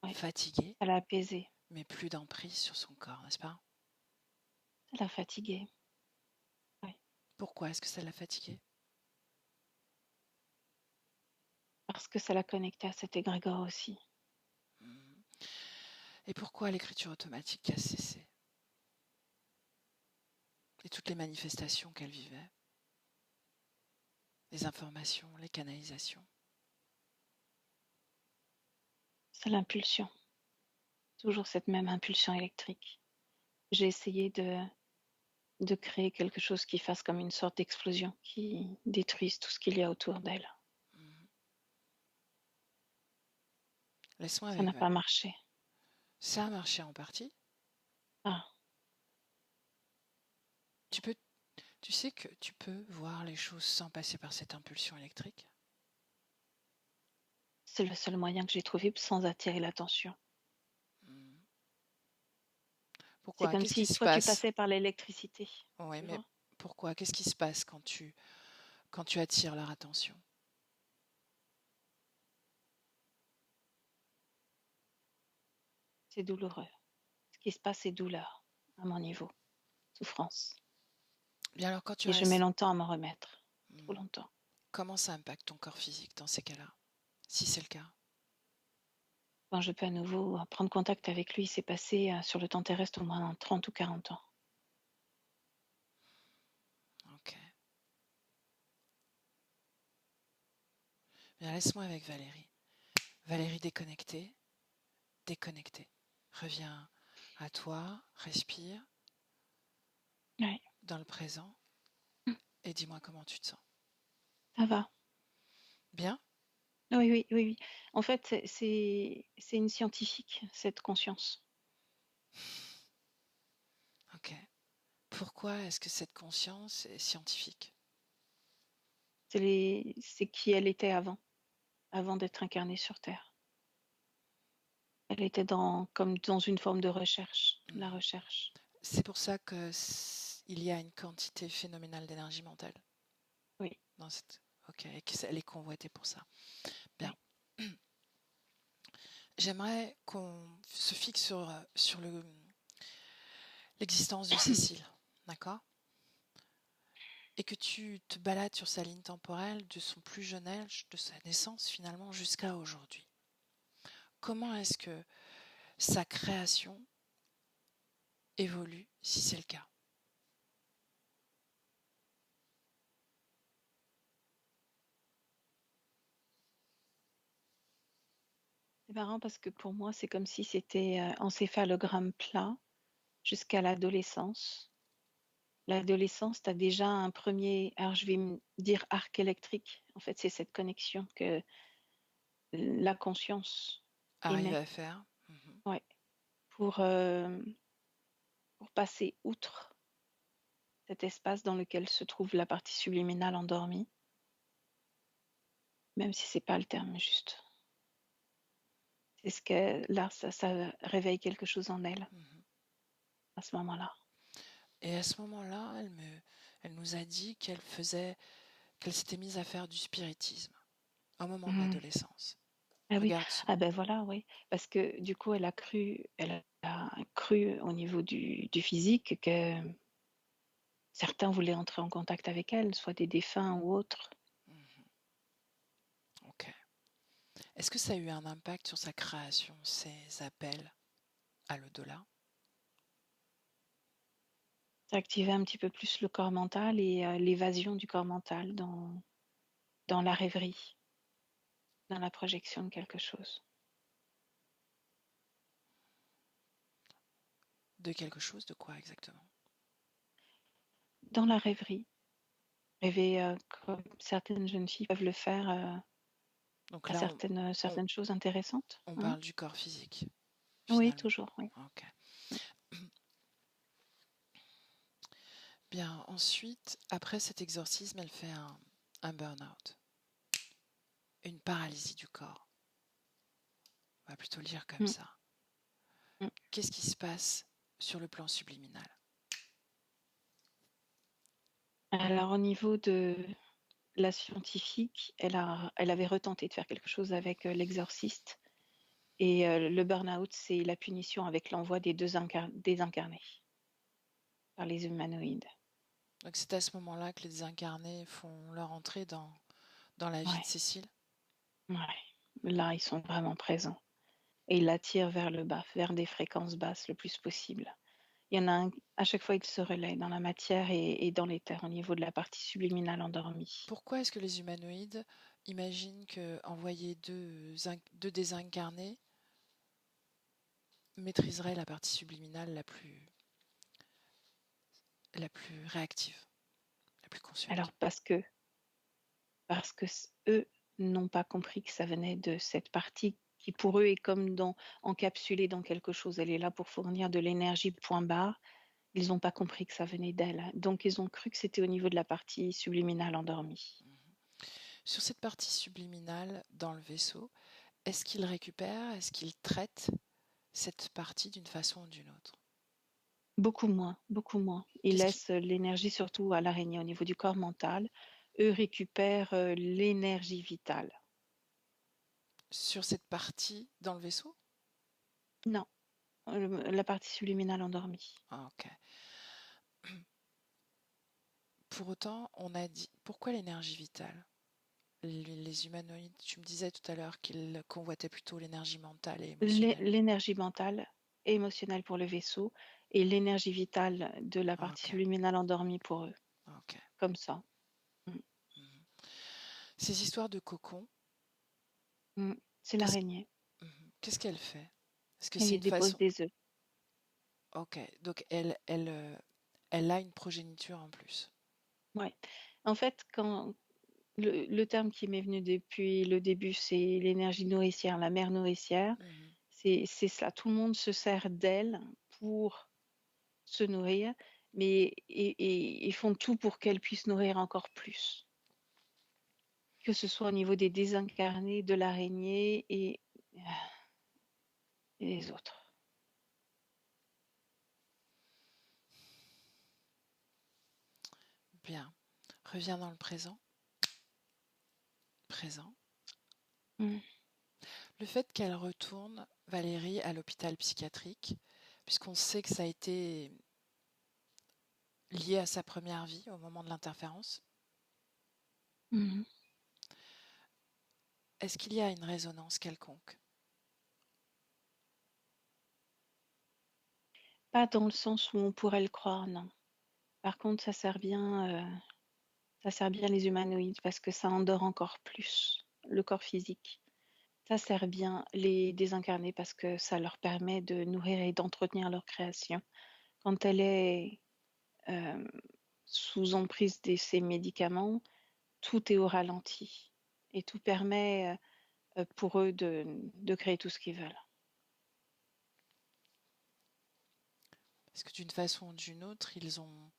oui. Fatigué, Ça l'a apaisé, mais plus d'emprise sur son corps, n'est-ce pas? ça l'a fatigué. Oui. Pourquoi est-ce que ça l'a fatigué? Parce que ça l'a connecté à cet égrégore aussi. Mhm. Et pourquoi l'écriture automatique a cessé? Et toutes les manifestations qu'elle vivait, les informations, les canalisations. C'est l'impulsion, toujours cette même impulsion électrique. J'ai essayé de créer quelque chose qui fasse comme une sorte d'explosion, qui détruise tout ce qu'il y a autour d'elle. Mhm. Laisse-moi Ça n'a évaluer. pas marché. Ça a marché en partie. Ah, Tu peux, tu sais que tu peux voir les choses sans passer par cette impulsion électrique. c'est le seul moyen que j'ai trouvé sans attirer l'attention. Mhm. C'est Pourquoi? comme Qu'est-ce qui si se toi, tu passe? passais par l'électricité, Oui, tu mais vois? pourquoi? Qu'est-ce qui se passe quand tu attires leur attention? C'est douloureux. Ce qui se passe, c'est douleur, à mon niveau, souffrance. Bien alors, quand tu Et je mets restes, longtemps à m'en remettre, trop hmm, longtemps. comment ça impacte ton corps physique dans ces cas-là? Si c'est le cas. Quand je peux à nouveau prendre contact avec lui, c'est passé sur le temps terrestre au moins 30 ou 40 ans. Ok. Bien, laisse-moi avec Valérie. Valérie déconnectée, déconnectée. Reviens à toi, respire Ouais, dans le présent et dis-moi comment tu te sens. ça va. Bien? Oui, oui, oui, oui. En fait, c'est une scientifique, cette conscience. Ok. Pourquoi est-ce que cette conscience est scientifique? C'est qui elle était avant d'être incarnée sur Terre. Elle était comme dans une forme de recherche, la Mhm. recherche. C'est pour ça que il y a une quantité phénoménale d'énergie mentale Oui, dans cette. Ok, et qu'elle est convoitée pour ça. Bien. oui. J'aimerais qu'on se fixe sur l'existence de Cécile, d'accord? Et que tu te balades sur sa ligne temporelle de son plus jeune âge, de sa naissance finalement, jusqu'à aujourd'hui. Comment est-ce que sa création évolue, si c'est le cas? C'est marrant parce que pour moi, c'est comme si c'était encéphalogramme plat jusqu'à l'adolescence. L'adolescence, tu as déjà un premier, alors je vais me dire arc électrique. En fait, c'est cette connexion que la conscience Arrive émet, à faire. Mhm. ouais, pour, euh, pour passer outre cet espace dans lequel se trouve la partie subliminale endormie, même si c'est pas le terme juste. C'est ce que là, ça réveille quelque chose en elle Mhm. à ce moment-là. Et à ce moment-là, elle nous a dit qu'elle s'était mise à faire du spiritisme au moment de Mhm. l'adolescence. Ah oui, Regarde ce. ah ben voilà, oui, parce que du coup, elle a cru au niveau du physique que certains voulaient entrer en contact avec elle, soit des défunts ou autres. Mhm. Ok. Est-ce que ça a eu un impact sur sa création, ces appels à l'au-delà? Ça activait un petit peu plus le corps mental et l'évasion du corps mental dans la rêverie, dans la projection de quelque chose. De quelque chose, de quoi exactement? Dans la rêverie, rêver comme certaines jeunes filles peuvent le faire Donc à là, on, certaines choses intéressantes. on Hein. parle du corps physique, Oui, finalement. toujours, oui. Ok. Bien, ensuite, après cet exorcisme, elle fait un burn-out, une paralysie du corps. On va plutôt le dire comme Mm, ça. mm. Qu'est-ce qui se passe sur le plan subliminal? Alors, au niveau de la scientifique, elle avait retenté de faire quelque chose avec l'exorciste. Et le burn-out, c'est la punition avec l'envoi des désincarnés par les humanoïdes. Donc c'est à ce moment-là que les désincarnés font leur entrée dans la vie de Ouais, Cécile? ouais. Là, ils sont vraiment présents. Et ils l'attirent vers le bas, vers des fréquences basses le plus possible. Il y en a un, à chaque fois, il se relaie dans la matière et dans l'éther au niveau de la partie subliminale endormie. Pourquoi est-ce que les humanoïdes imaginent que envoyer deux désincarnés maîtriserait la partie subliminale la plus réactive, la plus consciente? Alors, parce que eux n'ont pas compris que ça venait de cette partie qui, pour eux, est comme encapsulée dans quelque chose. Elle est là pour fournir de l'énergie, point barre. Ils n'ont pas compris que ça venait d'elle. Donc, ils ont cru que c'était au niveau de la partie subliminale endormie. Mhm. Sur cette partie subliminale dans le vaisseau, est-ce qu'il récupère, est-ce qu'il traite cette partie d'une façon ou d'une autre? Beaucoup moins, beaucoup moins. Ils Qu'est-ce qui, laissent l'énergie surtout à l'araignée au niveau du corps mental. Eux récupèrent l'énergie vitale. sur cette partie dans le vaisseau? Non, la partie subliminale endormie. Ah, ok. Pour autant, on a dit, pourquoi l'énergie vitale? Les humanoïdes, tu me disais tout à l'heure qu'ils convoitaient plutôt l'énergie mentale et émotionnelle. L'énergie mentale et émotionnelle pour le vaisseau et l'énergie vitale de la Ah, partie ok, subliminale endormie pour eux. ok. Comme ça. Mm. Mhm. Ces histoires de cocon, Mm. C'est qu'est-ce l'araignée. qu'est-ce qu'elle fait? Est-ce que Elle c'est y une dépose façon... des œufs. Ok, donc elle a une progéniture en plus. Ouais. En fait, quand le terme qui m'est venu depuis le début, c'est l'énergie nourricière, la mère nourricière. Mhm. C'est cela. Tout le monde se sert d'elle pour se nourrir, mais ils font tout pour qu'elle puisse nourrir encore plus. Que ce soit au niveau des désincarnés, de l'araignée et les autres. Bien. Reviens dans le présent. Présent. Mm. Le fait qu'elle retourne, Valérie, à l'hôpital psychiatrique, puisqu'on sait que ça a été lié à sa première vie au moment de l'interférence, Mm. est-ce qu'il y a une résonance quelconque? Pas dans le sens où on pourrait le croire, non. Par contre, ça sert bien les humanoïdes parce que ça endort encore plus le corps physique. Ça sert bien les désincarnés parce que ça leur permet de nourrir et d'entretenir leur création. Quand elle est euh, sous emprise de ces médicaments, tout est au ralenti et tout permet pour eux de créer tout ce qu'ils veulent. Parce que d'une façon ou d'une autre, ils ont...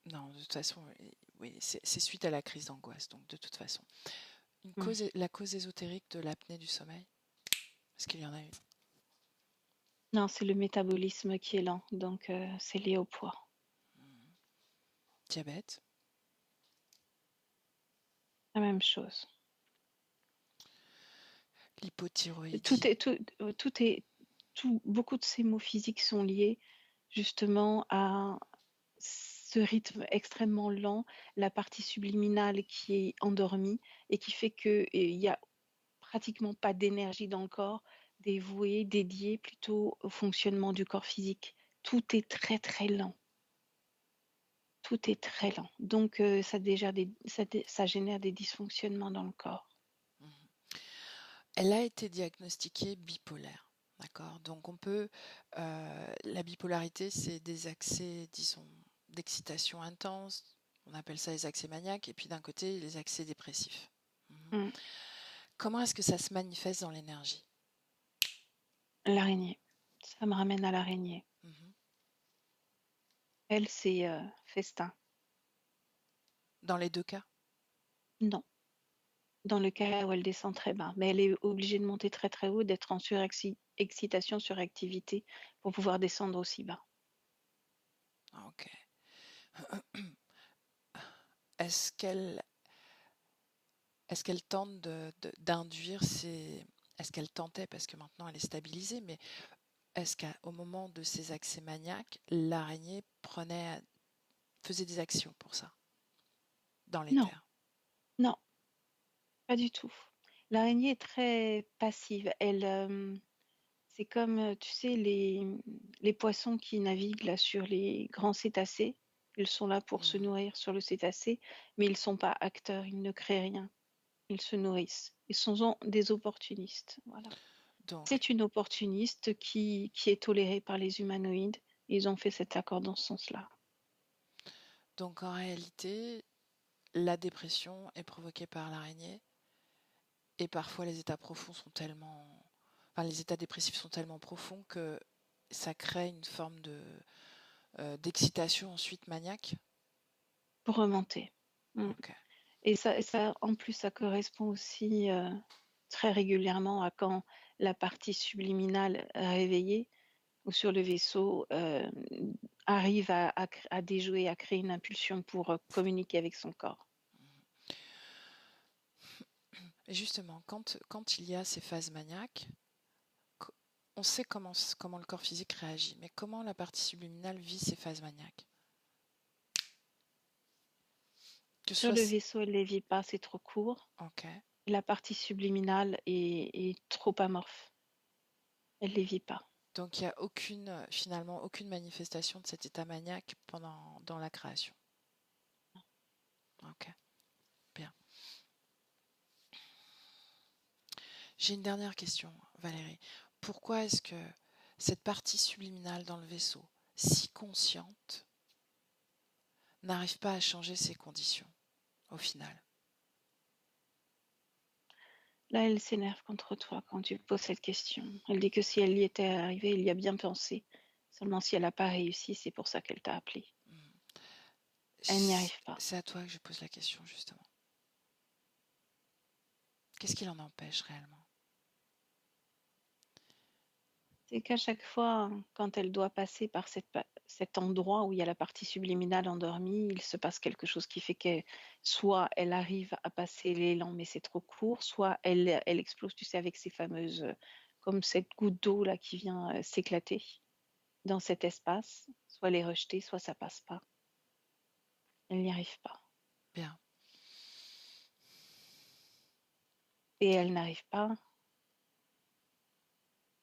Non, de toute façon, oui, c'est suite à la crise d'angoisse, donc de toute façon. Mm. La cause ésotérique de l'apnée du sommeil, est-ce qu'il y en a une? Non, c'est le métabolisme qui est lent, donc c'est lié au poids. Hmm. Diabète, La même chose. l'hypothyroïdie. Beaucoup de ces maux physiques sont liés justement à ce rythme extrêmement lent, la partie subliminale qui est endormie et qui fait qu'il y a pratiquement pas d'énergie dans le corps dédiée plutôt au fonctionnement du corps physique. Tout est très très lent. Tout est très lent. Donc ça génère des dysfonctionnements dans le corps. Mhm. Elle a été diagnostiquée bipolaire. D'accord. Donc on peut... la bipolarité, c'est des accès, disons, d'excitation intense. On appelle ça les accès maniaques. Et puis d'un côté, les accès dépressifs. Mhm. Mm. Comment est-ce que ça se manifeste dans l'énergie? L'araignée. Ça me ramène à l'araignée. Mhm. Elle, c'est festin. Dans les deux cas? Non. Dans le cas où elle descend très bas. Mais elle est obligée de monter très très haut, d'être en surexcitation, suractivité pour pouvoir descendre aussi bas. Ah, ok. Est-ce qu'elle est-ce qu'elle tente d'induire ces... Est-ce qu'elle tentait, parce que maintenant elle est stabilisée, mais est-ce qu'au moment de ces accès maniaques, l'araignée faisait des actions pour ça, dans Non, l'éther? non, pas du tout. L'araignée est très passive. C'est comme, tu sais, les poissons qui naviguent là sur les grands cétacés. Ils sont là pour se Mhm. nourrir sur le cétacé, mais ils ne sont pas acteurs, ils ne créent rien. Ils se nourrissent. Ils sont des opportunistes. Voilà. Donc, C'est une opportuniste qui est tolérée par les humanoïdes. Ils ont fait cet accord dans ce sens-là. donc en réalité, la dépression est provoquée par l'araignée et parfois les états profonds sont tellement... Enfin, les états dépressifs sont tellement profonds que ça crée une forme d'excitation ensuite maniaque. Pour remonter. Mm. Ok. En plus, ça correspond aussi très régulièrement à quand la partie subliminale est réveillée. ou sur le vaisseau arrive à déjouer, à créer une impulsion pour communiquer avec son corps. Et justement, quand il y a ces phases maniaques, on sait comment le corps physique réagit, mais comment la partie subliminale vit ces phases maniaques? Que ce Sur le soit... vaisseau, elle ne les vit pas, c'est trop court. Ok. Et la partie subliminale est trop amorphe. Elle ne les vit pas. Donc il n'y a finalement aucune manifestation de cet état maniaque dans la création. Ok, bien. J'ai une dernière question, Valérie. Pourquoi est-ce que cette partie subliminale dans le vaisseau, si consciente, n'arrive pas à changer ses conditions, au final? Là, elle s'énerve contre toi quand tu poses cette question. Elle dit que si elle y était arrivée, elle y a bien pensé. Seulement si elle n'a pas réussi, c'est pour ça qu'elle t'a appelé. Elle n'y arrive pas. C'est à toi que je pose la question, justement. Qu'est-ce qui l'en empêche réellement? C'est qu'à chaque fois, quand elle doit passer par cet endroit où il y a la partie subliminale endormie, il se passe quelque chose qui fait que soit elle arrive à passer l'élan, mais c'est trop court, soit elle explose, tu sais, avec ces fameuses, comme cette goutte d'eau là qui vient s'éclater dans cet espace. Soit elle est rejetée, soit ça passe pas. Elle n'y arrive pas. Bien. Et elle n'arrive pas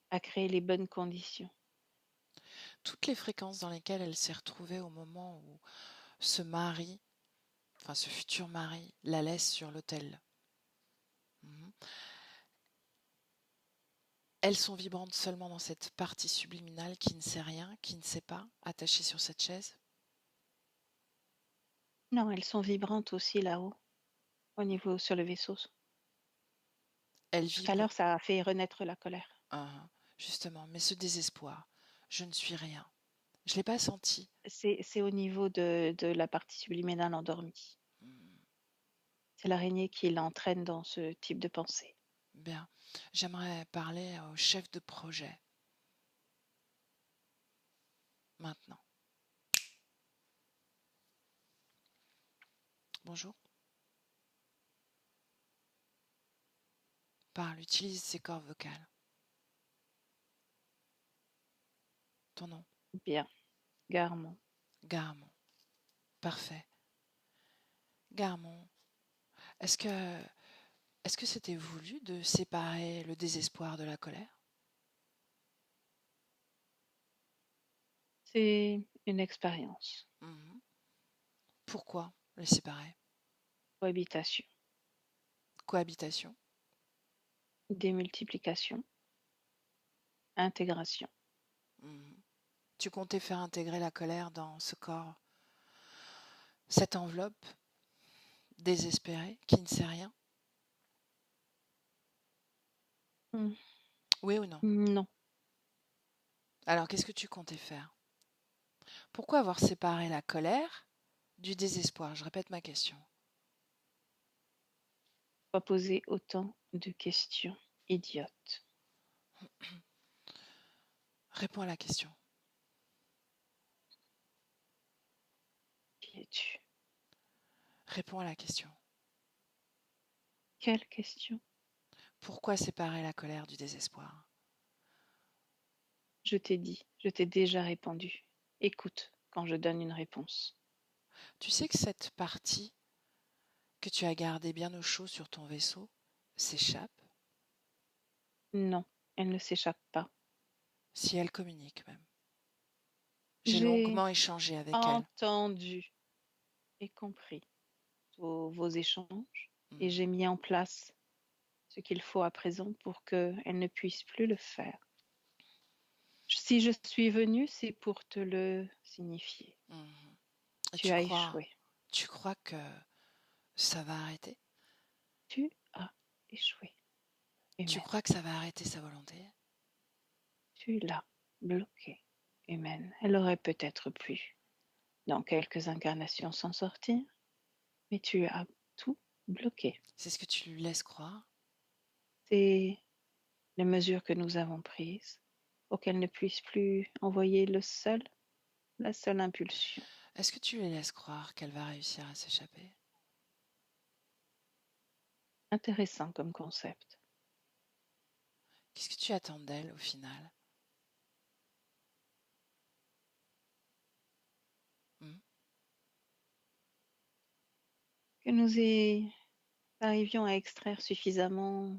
à créer les bonnes conditions. Toutes les fréquences dans lesquelles elle s'est retrouvée au moment où ce mari, enfin ce futur mari, la laisse sur l'autel. Elles sont vibrantes seulement dans cette partie subliminale qui ne sait rien, qui ne sait pas, attachée sur cette chaise. Non, elles sont vibrantes aussi là-haut, au niveau sur le vaisseau. Elle Tout à vibre, l'heure, ça a fait renaître la colère. justement, mais ce désespoir, je ne suis rien. Je ne l'ai pas senti. C'est au niveau de la partie subliminale endormie. C'est l'araignée qui l'entraîne dans ce type de pensée. Bien. J'aimerais parler au chef de projet. Maintenant. Bonjour. Parle, utilise ses cordes vocales. Ton nom? Bien, Garmon. Garmon. Parfait. Garmon, est-ce que c'était voulu de séparer le désespoir de la colère? C'est une expérience. Pourquoi les séparer? Cohabitation, Cohabitation. démultiplication, intégration. Tu comptais faire intégrer la colère dans ce corps, cette enveloppe désespérée qui ne sait rien? Oui ou non? Non. Alors qu'est-ce que tu comptais faire? Pourquoi avoir séparé la colère du désespoir? Je répète ma question. Pas poser autant de questions idiotes. Réponds à la question. Qui es-tu? Réponds à la question. Quelle question? Pourquoi séparer la colère du désespoir? Je t'ai dit, je t'ai déjà répondu. Écoute quand je donne une réponse. Tu sais que cette partie que tu as gardée bien au chaud sur ton vaisseau s'échappe? Non, elle ne s'échappe pas. Si elle communique même. J'ai J'ai longuement échangé avec elle. entendu et compris vos échanges et j'ai mis en place ce qu'il faut à présent pour qu'elle ne puisse plus le faire. Si je suis venue, c'est pour te le signifier. Tu as échoué. Tu crois que ça va arrêter? Tu as échoué. Tu crois que ça va arrêter sa volonté? Tu l'as bloquée, humaine. Elle aurait peut-être pu, dans quelques incarnations, s'en sortir, mais tu as tout bloqué. C'est ce que tu lui laisses croire? C'est les mesures que nous avons prises pour qu'elle ne puisse plus envoyer la seule impulsion. Est-ce que tu lui laisses croire qu'elle va réussir à s'échapper? Intéressant comme concept. Qu'est-ce que tu attends d'elle au final? Hmm. Que nous arrivions à extraire suffisamment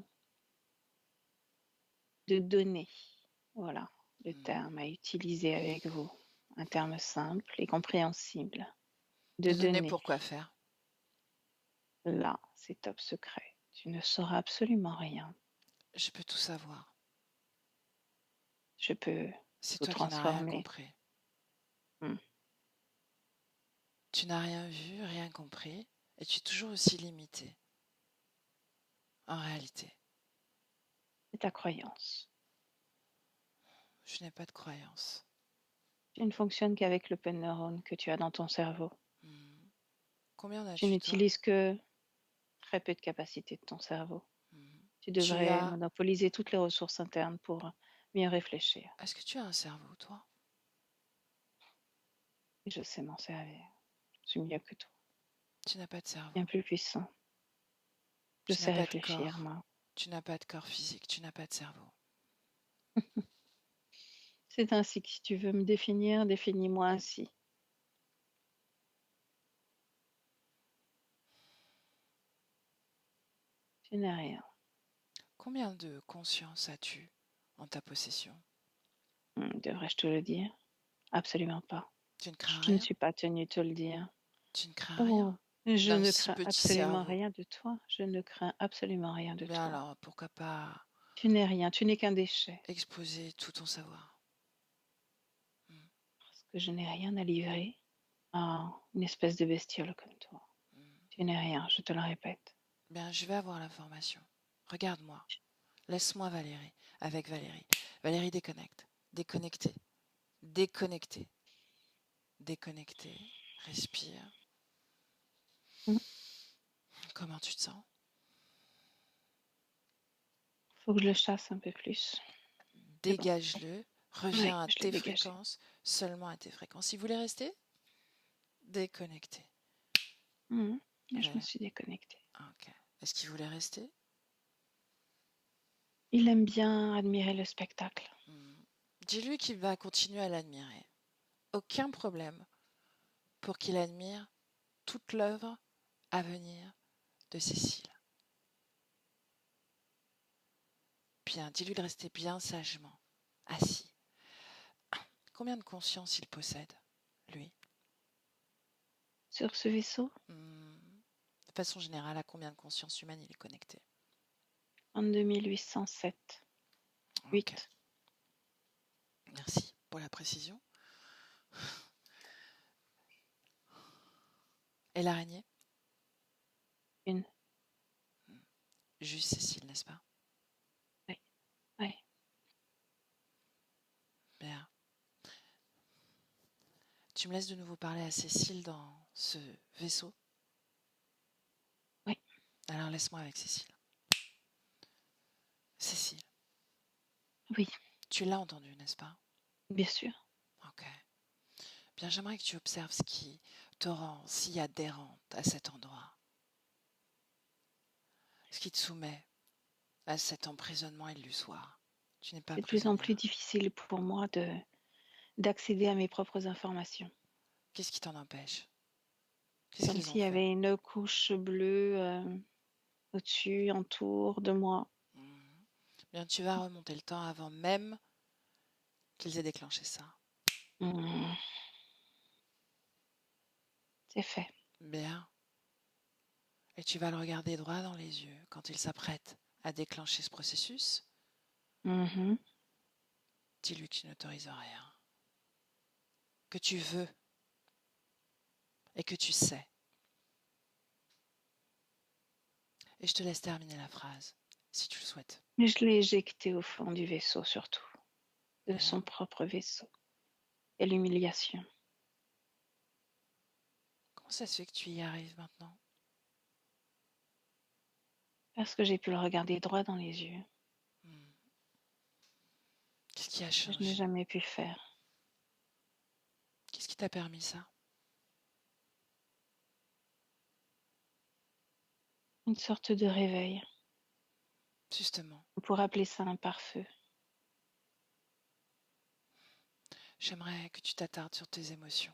de données. Voilà le terme à utiliser avec vous. Un terme simple et compréhensible. De De donner données. pour quoi faire? Là, c'est top secret. Tu ne sauras absolument rien. Je peux tout savoir. Je peux C'est tout toi qui n'as rien transformer. compris. Hmm. Tu n'as rien vu, rien compris, et tu es toujours aussi limité. En réalité, C'est ta croyance. je n'ai pas de croyance. Tu ne fonctionnes qu'avec l'open neurone que tu as dans ton cerveau. Hmm. Combien en Tu as-tu, toi? n'utilises que très peu de capacités de ton cerveau. Hmm. Tu Tu devrais as... monopoliser toutes les ressources internes pour mieux réfléchir. Est-ce que tu as un cerveau, toi? Et je sais m'en servir. Je suis mieux que toi. Tu n'as pas de cerveau. Bien plus puissant. Je Tu sais n'as pas de réfléchir, corps. moi. Tu n'as pas de corps physique. Tu n'as pas de cerveau. C'est ainsi que si tu veux me définir, définis-moi ainsi. Tu n'es rien. Combien de conscience as-tu en ta possession? Devrais-je te le dire? Absolument pas. Tu ne crains Je ne rien? suis pas tenue de te le dire. Tu ne crains Oh, rien je d'un ne si crains petit absolument cerveau? rien de toi. Je ne crains absolument rien de Bien toi. alors, pourquoi pas Tu n'es rien, tu n'es qu'un déchet. exposer tout ton savoir? Parce que je n'ai rien à livrer à une espèce de bestiole comme toi. Tu n'es rien, je te le répète. Bien, je vais avoir l'information. Regarde-moi. Laisse-moi Valérie. Avec Valérie. Valérie, déconnecte. Déconnectée. Déconnectée. Déconnectée. Respire. Mm. Comment tu te sens? Faut que je le chasse un peu plus. Dégage-le. Reviens à Oui, je l'ai tes dégagé. fréquences. Seulement à tes fréquences. Si vous voulez rester, déconnecté. Et je me Ouais. suis déconnectée. Ok. Est-ce qu'il voulait rester? Il aime bien admirer le spectacle. Dis-lui qu'il va continuer à l'admirer. Aucun problème pour qu'il admire toute l'œuvre à venir de Cécile. Bien, dis-lui de rester bien sagement, assis. Combien de conscience il possède, lui? Sur ce vaisseau, De façon générale, à combien de conscience humaine il est connecté? 22807. 8. Ok. Merci pour la précision. Et l'araignée? Une. Juste Cécile, n'est-ce pas? Oui. Oui. Bien. Tu me laisses de nouveau parler à Cécile dans ce vaisseau? Oui. Alors laisse-moi avec Cécile. Cécile. Oui. Tu l'as entendu, n'est-ce pas? Bien sûr. Ok. Bien, j'aimerais que tu observes ce qui te rend si adhérente à cet endroit. Ce qui te soumet à cet emprisonnement illusoire. Tu n'es pas C'est de plus en plus prisonnière. difficile pour moi d'accéder à mes propres informations. Qu'est-ce qui t'en empêche? C'est Qu'est-ce comme qu'ils ont s'il y fait? avait une couche bleue au-dessus, autour de moi. Bien, tu vas remonter le temps avant même qu'ils aient déclenché ça. C'est fait. Bien. Et tu vas le regarder droit dans les yeux quand il s'apprête à déclencher ce processus. Dis-lui que tu n'autorises rien. Que tu veux. Et que tu sais. Et je te laisse terminer la phrase, si tu le souhaites. Mais je l'ai éjecté au fond du vaisseau surtout. De Bien. son propre vaisseau. Et l'humiliation. Comment ça se fait que tu y arrives maintenant? Parce que j'ai pu le regarder droit dans les yeux. Qu'est-ce qui a Je n'ai changé? jamais pu faire. Qu'est-ce qui t'a permis ça? Une sorte de réveil. Justement, On pourrait appeler ça un pare-feu. j'aimerais que tu t'attardes sur tes émotions.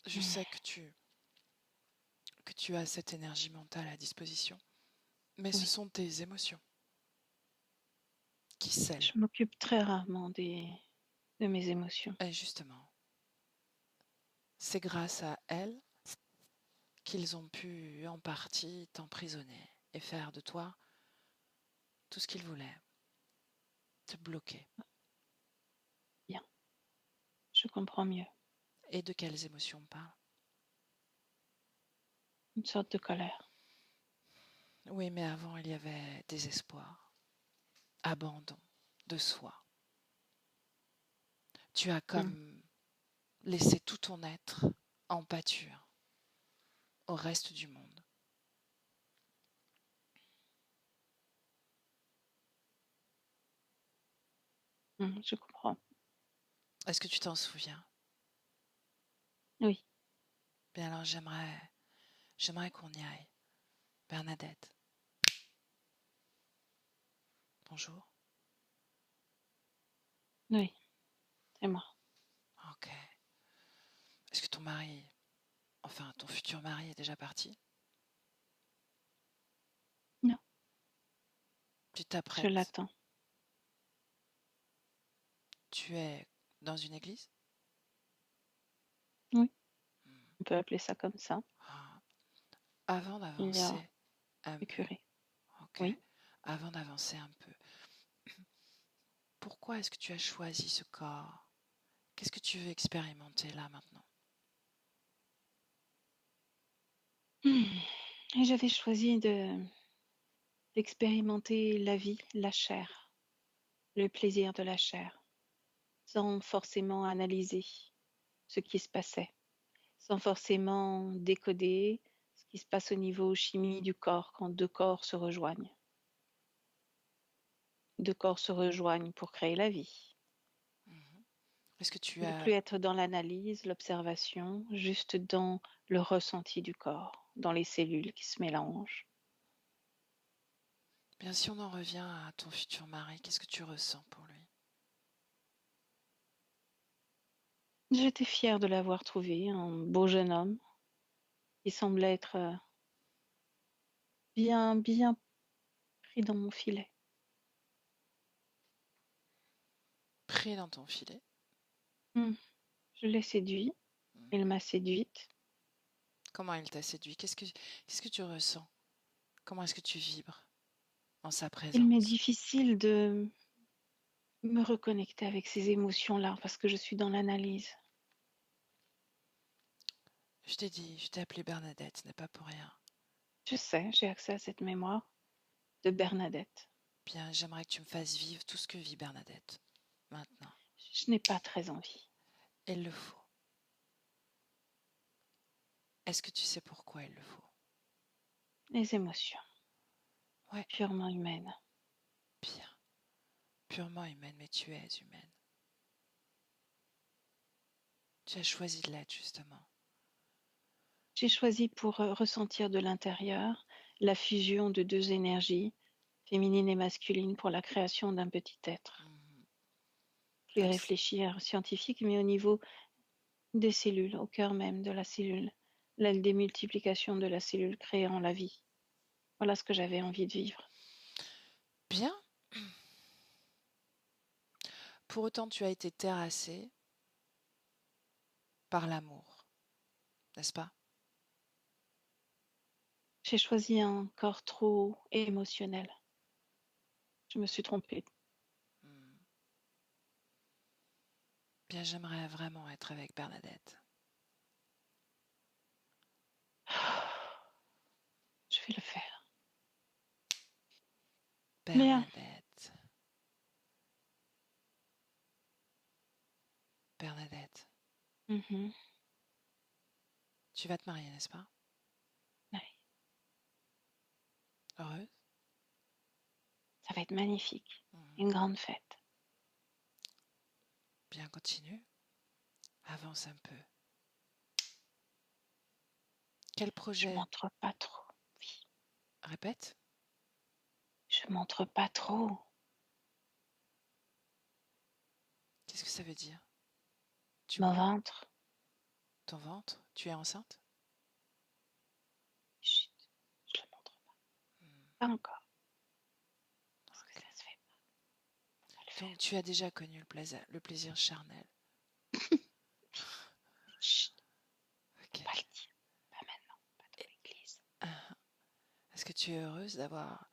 Je Mm. sais que tu as cette énergie mentale à disposition, mais ce Oui, sont tes émotions qui scellent. je m'occupe très rarement de mes émotions. Et justement, c'est grâce à elles qu'ils ont pu en partie t'emprisonner et faire de toi tout ce qu'ils voulaient, te bloquer. Bien, je comprends mieux. Et de quelles émotions on parle? Une sorte de colère. Oui, mais avant, il y avait désespoir, abandon de soi. Tu as Mm. comme laissé tout ton être en pâture au reste du monde. Je comprends. Est-ce que tu t'en souviens? Oui, Bien alors j'aimerais qu'on y aille. Bernadette, bonjour. oui, c'est moi. Ok. Est-ce que ton mari, enfin ton futur mari est déjà parti? Non, Tu je t'apprêtes. l'attends. Tu es dans une église? Oui, Hmm. on peut appeler ça comme ça. Ah. Avant Il y a d'avancer un le peu, curé. ok. Oui. Avant d'avancer un peu, pourquoi est-ce que tu as choisi ce corps? Qu'est-ce que tu veux expérimenter là maintenant? Et j'avais choisi d'expérimenter la vie, la chair, le plaisir de la chair, sans forcément analyser ce qui se passait, sans forcément décoder ce qui se passe au niveau chimie du corps quand deux corps se rejoignent. Deux corps se rejoignent pour créer la vie. Mhm. Est-ce que tu Ne as... plus être dans l'analyse, l'observation, juste dans le ressenti du corps, dans les cellules qui se mélangent. Bien, si on en revient à ton futur mari, qu'est-ce que tu ressens pour lui? J'étais fière de l'avoir trouvé, un beau jeune homme qui semblait être bien pris dans mon filet. Pris dans ton filet? Hmm. Je l'ai séduit, Mhm. il m'a séduite. Comment il t'a séduit? Qu'est-ce que tu ressens? Comment est-ce que tu vibres en sa Il m'est présence? difficile de me reconnecter avec ces émotions-là parce que je suis dans l'analyse. Je t'ai dit, je t'ai appelée Bernadette, ce n'est pas pour rien. Je sais, j'ai accès à cette mémoire de Bernadette. Bien, j'aimerais que tu me fasses vivre tout ce que vit Bernadette, maintenant. Je n'ai pas très envie. Il le faut. Est-ce que tu sais pourquoi il le faut? Les émotions, Ouais, purement humaines. bien. Purement humaine, mais tu es humaine. Tu as choisi de l'être, justement. J'ai choisi pour ressentir de l'intérieur la fusion de deux énergies, féminine et masculine, pour la création d'un petit être. Mhm. Plus Abs- réfléchir scientifique, mais au niveau des cellules, au cœur même de la cellule, la démultiplication de la cellule créant la vie. Voilà ce que j'avais envie de vivre. Bien. Pour autant, tu as été terrassée par l'amour, n'est-ce pas? J'ai choisi un corps trop émotionnel. Je me suis trompée. Hmm. Bien, j'aimerais vraiment être avec Bernadette. Je vais le faire. Bien. Bernadette. Bernadette. Mhm. Tu vas te marier, n'est-ce pas? Oui. Heureuse? Ça va être magnifique. Hmm. une grande fête. Bien, continue. Avance un peu. Quel Je projet? montre pas trop. Oui, Répète. je montre pas trop. Qu'est-ce que ça veut dire? Tu Mon montres ventre. ton ventre? Tu es enceinte? Chut, je le montre pas. Hmm, Pas encore. Parce que ok. ça se fait pas. On va le Donc faire. tu as déjà connu le plaisir charnel. Chut, Ok. pas le dire. Pas maintenant. Pas dans l'église. Ah, est-ce que tu es heureuse d'avoir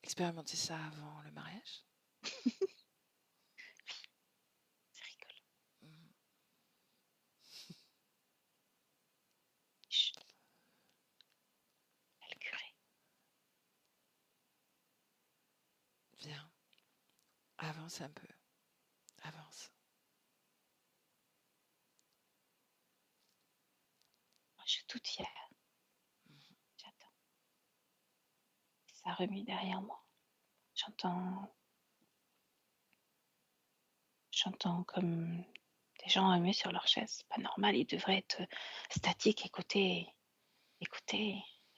expérimenté ça avant le mariage? C'est rigolo. Hmm, Chut, il y a le curé. Viens, avance un peu. Avance. Moi, je suis toute fière. J'attends. Ça remue derrière moi. J'entends comme des gens remuer sur leur chaise. C'est pas normal, ils devraient être statiques, écouter,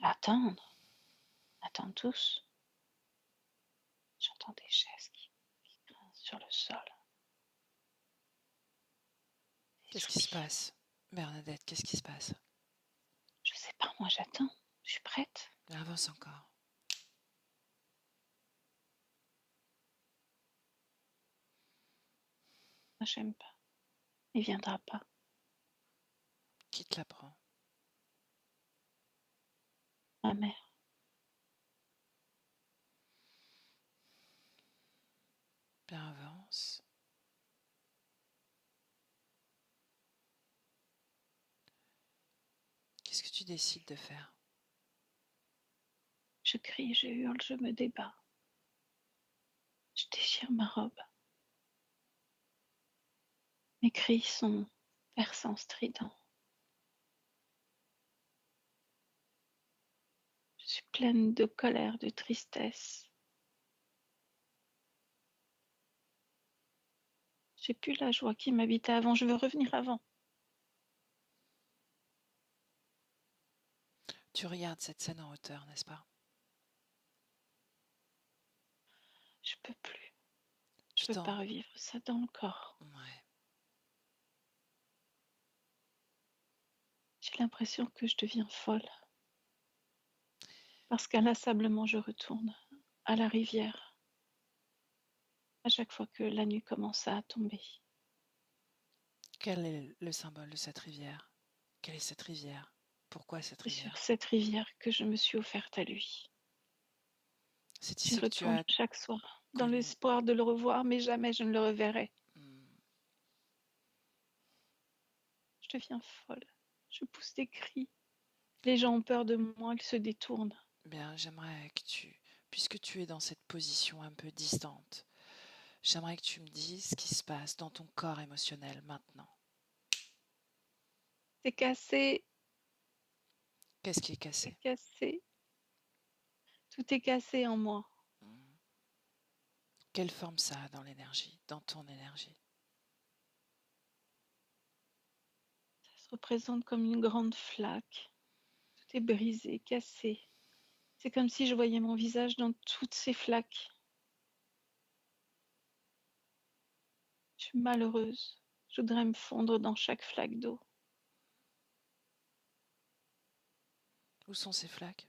attendre tous. J'entends des chaises qui grincent sur le sol. Des Qu'est-ce qui se soupirs. passe? Bernadette, qu'est-ce qui se passe? Je sais pas, moi j'attends. Je suis prête. Avance encore. Moi j'aime pas. Il viendra pas. Qui te l'apprend? Ma mère. Bien, avance. Qu'est-ce que tu décides de faire? Je crie, je hurle, je me débat. Je déchire ma robe. Mes cris sont perçants, stridents. Je suis pleine de colère, de tristesse. J'ai plus la joie qui m'habitait avant. Je veux revenir avant. Tu regardes cette scène en hauteur, n'est-ce pas? Je peux plus. Je Je peux pas t'en... revivre ça dans le corps. Ouais. J'ai l'impression que je deviens folle. Parce qu'inlassablement je retourne à la rivière à chaque fois que la nuit commence à tomber. Quel est le symbole de cette rivière? Quelle est cette rivière? Pourquoi cette C'est sur rivière? cette rivière que je me suis offerte à lui. C'est J'y ici que tu retourne as chaque soir, dans connu... l'espoir de le revoir, mais jamais je ne le reverrai. Hmm, Je deviens folle. Je pousse des cris. Les gens ont peur de moi, ils se détournent. bien, j'aimerais que puisque tu es dans cette position un peu distante, j'aimerais que tu me dises ce qui se passe dans ton corps émotionnel maintenant. C'est cassé, Qu'est-ce qui est c'est cassé? cassé. Tout est cassé en moi. Hmm. Quelle forme ça a dans l'énergie, dans ton énergie? Ça se représente comme une grande flaque. Tout est brisé, cassé. C'est comme si je voyais mon visage dans toutes ces flaques. Je suis malheureuse. Je voudrais me fondre dans chaque flaque d'eau. Où sont ces flaques?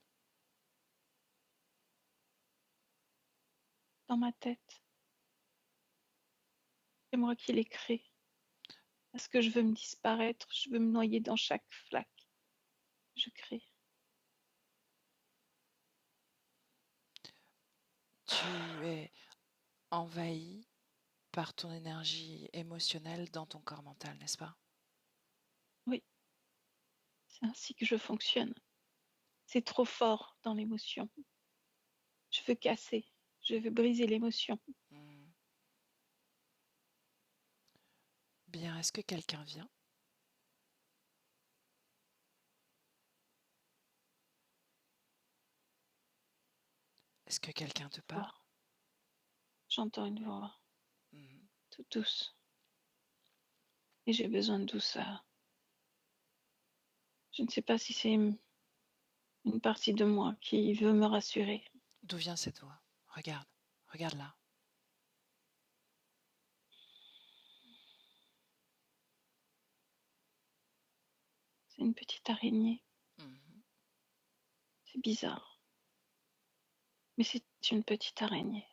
Dans ma tête, c'est moi qui les crée. Parce que je veux me disparaître, je veux me noyer dans chaque flaque. Je crée. Tu es envahi par ton énergie émotionnelle dans ton corps mental, n'est-ce pas? Oui, c'est ainsi que je fonctionne. C'est trop fort dans l'émotion. Je veux casser. Je veux briser l'émotion. Hmm. Bien, est-ce que quelqu'un vient? Est-ce que quelqu'un te parle? Toi, J'entends une voix Mhm. toute douce. Et j'ai besoin de douceur. Je ne sais pas si c'est une partie de moi qui veut me rassurer. D'où vient cette voix? Regarde, regarde là. C'est une petite araignée. Mhm. C'est bizarre. Mais c'est une petite araignée.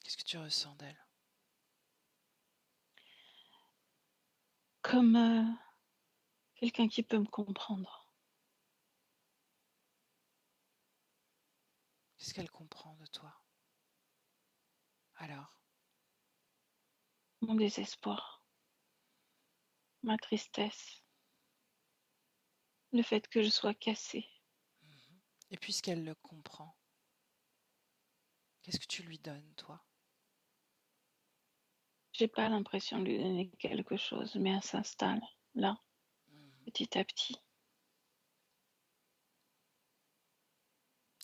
Qu'est-ce que tu ressens d'elle? Comme quelqu'un qui peut me comprendre. Qu'est-ce qu'elle comprend de toi? Alors, Mon désespoir, ma tristesse, le fait que je sois cassée. mhm. Et puisqu'elle le comprend, qu'est-ce que tu lui donnes, toi? J'ai pas l'impression de lui donner quelque chose, mais elle s'installe là, Mhm. petit à petit.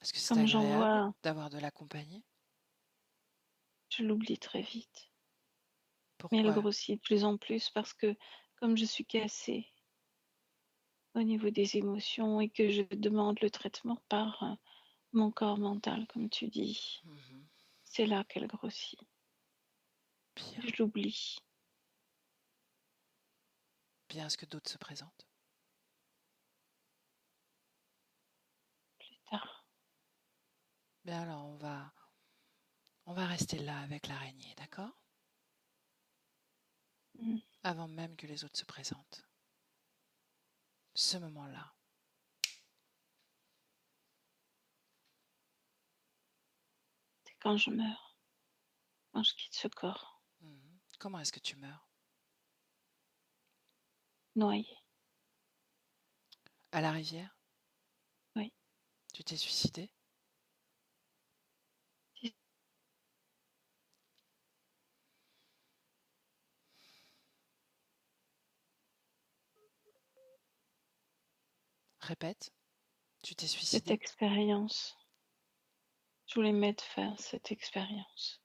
Est-ce que c'est Comme j'en agréable vois, d'avoir de la compagnie? je l'oublie très vite. Mais elle Pourquoi? grossit de plus en plus parce que comme je suis cassée au niveau des émotions et que je demande le traitement par mon corps mental, comme tu dis, Mhm. c'est là qu'elle grossit. Bien. Je l'oublie Bien, est-ce que d'autres se présentent? plus tard. Bien, alors on va rester là avec l'araignée, d'accord? Mm. Avant même que les autres se présentent. Ce moment-là. C'est quand je meurs, quand je quitte ce corps, Mhm. Comment est-ce que tu meurs? noyée. À la rivière? Oui. Tu t'es suicidé? Répète, tu t'es Cette suicidé? expérience, je voulais mettre fin à cette expérience.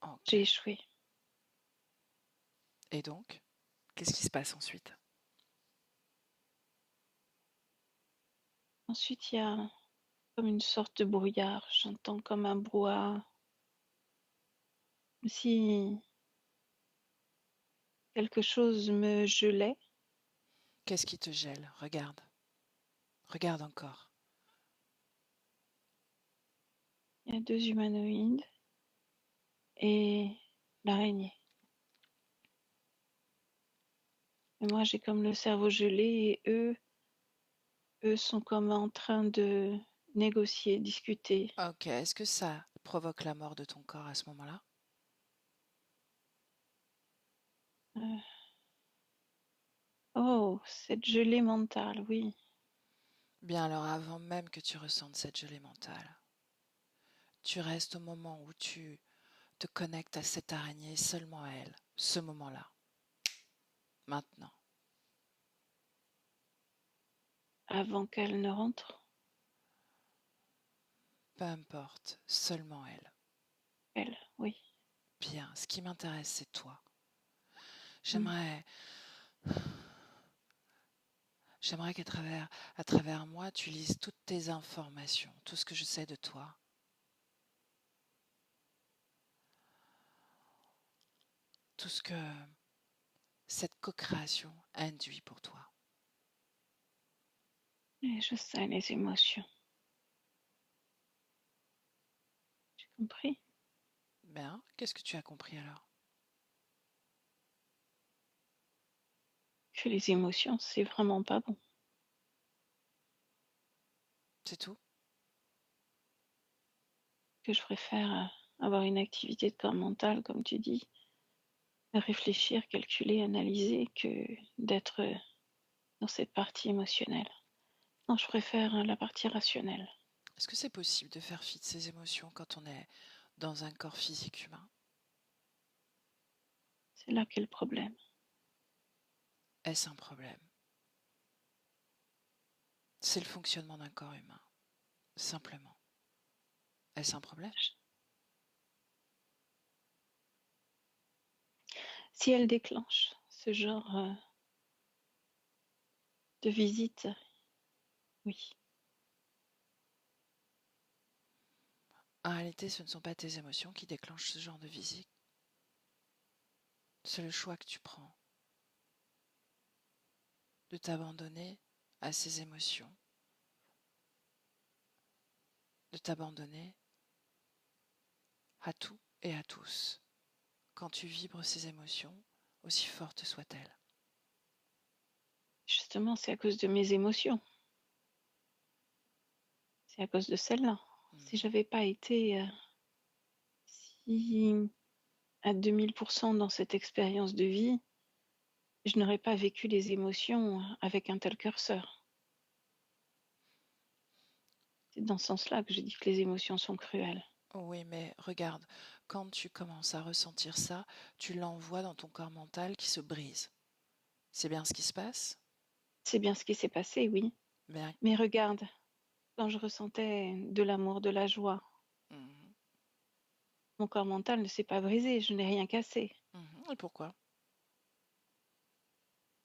Ok. J'ai échoué. Et donc, qu'est-ce qui se passe ensuite? Ensuite, il y a comme une sorte de brouillard. J'entends comme un brouhaha. Comme si quelque chose me gelait. Qu'est-ce qui te gèle? Regarde. Regarde encore. Il y a deux humanoïdes et l'araignée. Et moi, j'ai comme le cerveau gelé et eux sont comme en train de négocier, discuter. Ok, est-ce que ça provoque la mort de ton corps à ce moment-là? Euh, oh, cette gelée mentale, oui. Bien alors, avant même que tu ressentes cette gelée mentale, tu restes au moment où tu te connectes à cette araignée, seulement à elle, ce moment-là, maintenant. Avant qu'elle ne rentre, Peu importe, seulement elle. elle, oui. Bien, ce qui m'intéresse, c'est toi. Mm. J'aimerais, j'aimerais à travers moi, tu lises toutes tes informations, tout ce que je sais de toi. Tout ce que cette co-création induit pour toi. Et je sais les émotions. J'ai compris Bien, qu'est-ce que tu as compris alors? que les émotions, c'est vraiment pas bon. C'est tout? Que je préfère avoir une activité de corps mental, comme tu dis, réfléchir, calculer, analyser, que d'être dans cette partie émotionnelle. Non, je préfère la partie rationnelle. Est-ce que c'est possible de faire fi de ses émotions quand on est dans un corps physique humain? C'est là qu'est le problème. Est-ce un problème? C'est le fonctionnement d'un corps humain, simplement. Est-ce un problème? Si elle déclenche ce genre de visite, oui. En réalité, ce ne sont pas tes émotions qui déclenchent ce genre de visite. C'est le choix que tu prends de t'abandonner à ces émotions, de t'abandonner à tout et à tous quand tu vibres ces émotions, aussi fortes soient-elles. Justement, c'est à cause de mes émotions. C'est à cause de celle-là. Si j'avais pas été si à 2000% dans cette expérience de vie, je n'aurais pas vécu les émotions avec un tel curseur. C'est dans ce sens-là que je dis que les émotions sont cruelles. Oui, mais regarde, quand tu commences à ressentir ça, tu l'envoies dans ton corps mental qui se brise. C'est bien ce qui se passe? C'est bien ce qui s'est passé, oui. Bien. Mais regarde, quand je ressentais de l'amour, de la joie, Mhm. mon corps mental ne s'est pas brisé, je n'ai rien cassé. Mhm. Et pourquoi?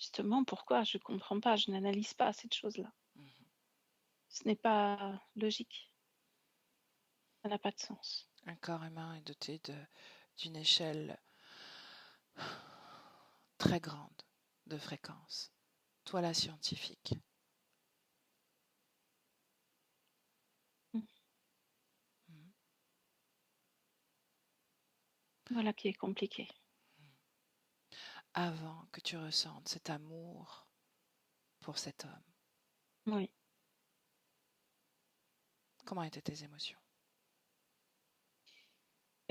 Justement, pourquoi? Je ne comprends pas, je n'analyse pas cette chose-là. Mhm. Ce n'est pas logique. Ça n'a pas de sens. Un corps humain est doté d'une échelle très grande de fréquences. Toi, la scientifique. Mm. Mhm. Voilà qui est compliqué. Avant que tu ressentes cet amour pour cet homme, Oui, comment étaient tes émotions?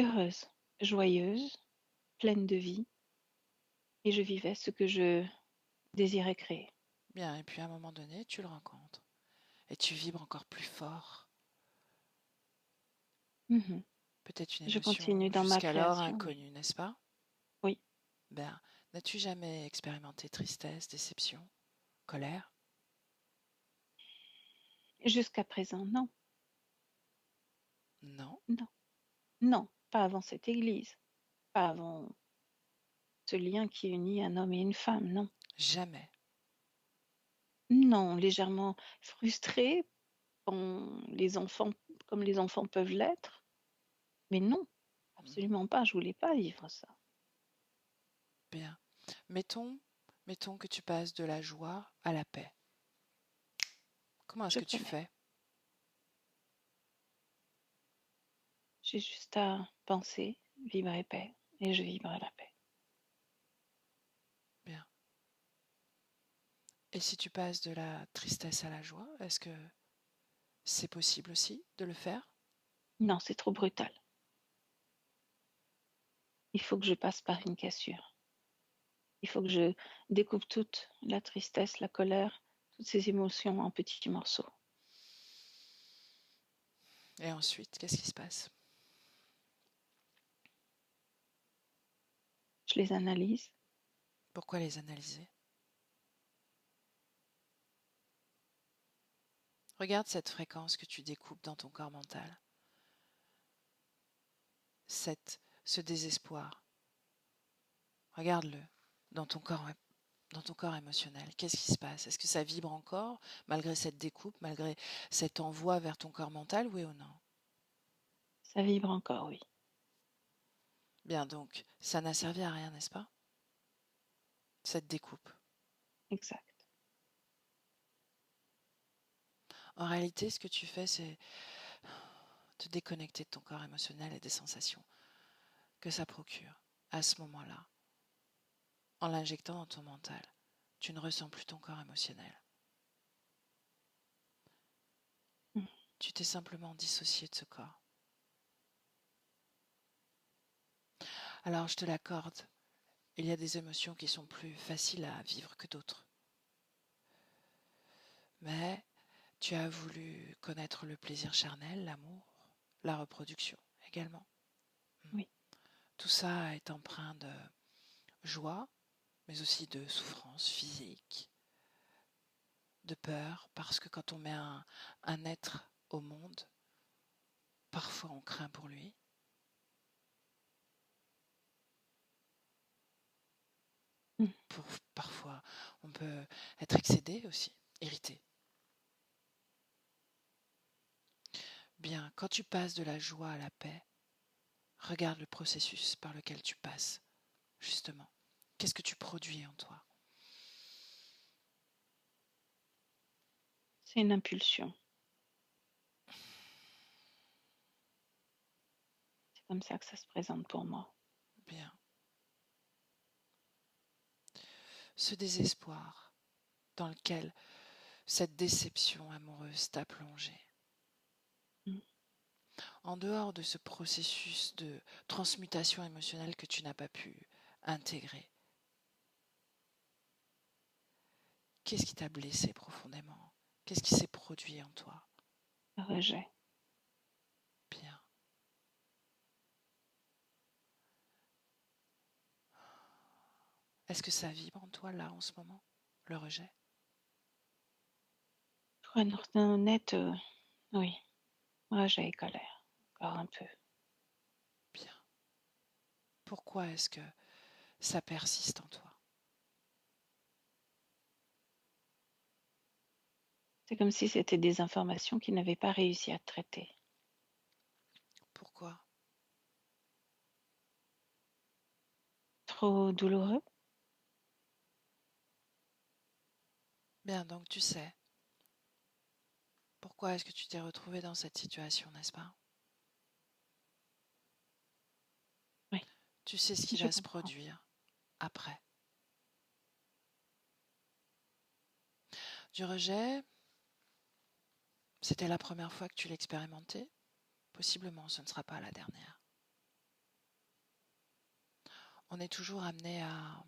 heureuse, joyeuse, pleine de vie, et je vivais ce que je désirais créer. Bien, et puis à un moment donné, tu le rencontres et tu vibres encore plus fort. Mhm. Peut-être une Je émotion continue dans ma jusqu'alors création, oui. inconnue, n'est-ce pas? Oui, Ben, n'as-tu jamais expérimenté tristesse, déception, colère? jusqu'à présent, non, Non, non, non, pas avant cette église, pas avant ce lien qui unit un homme et une femme, non. jamais. Non, légèrement frustrée, comme les enfants peuvent l'être, mais non, Mhm. absolument pas, je voulais pas vivre ça. Bien. Mettons que tu passes de la joie à la paix. Comment est-ce Je que tu connais. fais? J'ai juste à penser, vibrer paix, et je vibre la paix. Bien. Et si tu passes de la tristesse à la joie, est-ce que c'est possible aussi de le faire? Non, c'est trop brutal. Il faut que je passe par une cassure. Il faut que je découpe toute la tristesse, la colère, toutes ces émotions en petits morceaux. Et ensuite, qu'est-ce qui se passe? Je les analyse. Pourquoi les analyser? Regarde cette fréquence que tu découpes dans ton corps mental, ce désespoir. Regarde-le dans dans ton corps émotionnel. Qu'est-ce qui se passe? Est-ce que ça vibre encore malgré cette découpe, malgré cet envoi vers ton corps mental, oui ou non? Ça vibre encore, oui. Bien, donc, ça n'a servi à rien, n'est-ce pas? Cette découpe. Exact. En réalité, ce que tu fais, c'est te déconnecter de ton corps émotionnel et des sensations que ça procure à ce moment-là, en l'injectant dans ton mental. Tu ne ressens plus ton corps émotionnel. Mm. Tu t'es simplement dissocié de ce corps. Alors, je te l'accorde, il y a des émotions qui sont plus faciles à vivre que d'autres. Mais tu as voulu connaître le plaisir charnel, l'amour, la reproduction également. Oui. Tout ça est empreint de joie, mais aussi de souffrance physique, de peur, parce que quand on met un être au monde, Parfois, on craint pour lui. Parfois, on peut être excédé aussi, irrité. Bien, quand tu passes de la joie à la paix, regarde le processus par lequel tu passes, justement. Qu'est-ce que tu produis en toi? C'est une impulsion. C'est comme ça que ça se présente pour moi. Bien. Ce désespoir dans lequel cette déception amoureuse t'a plongé. Mm. En dehors de ce processus de transmutation émotionnelle que tu n'as pas pu intégrer, qu'est-ce qui t'a blessé profondément? Qu'est-ce qui s'est produit en toi? Le rejet. Bien. Est-ce que ça vibre en toi là en ce moment, le rejet? Pour être honnête, oui. Rejet et colère. Encore un peu. Bien. Pourquoi est-ce que ça persiste en toi? C'est comme si c'était des informations qui n'avaient pas réussi à traiter. Pourquoi? Trop douloureux? Bien, donc tu sais. Pourquoi est-ce que tu t'es retrouvé dans cette situation, n'est-ce pas? Oui, Tu sais ce qui je va se comprends. produire après. Du rejet, c'était la première fois que tu l'expérimentais? Possiblement, ce ne sera pas la dernière. On est toujours amené à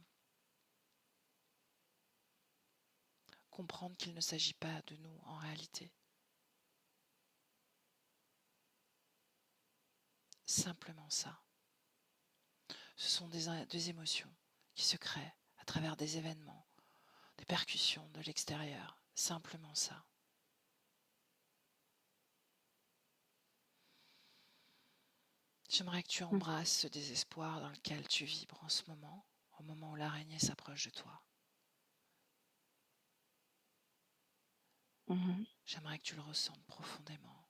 comprendre qu'il ne s'agit pas de nous en réalité. Simplement ça. Ce sont des émotions qui se créent à travers des événements, des percussions de l'extérieur. Simplement ça. J'aimerais que tu Mm. embrasses ce désespoir dans lequel tu vibres en ce moment, au moment où l'araignée s'approche de toi. Mhm. J'aimerais que tu le ressentes profondément.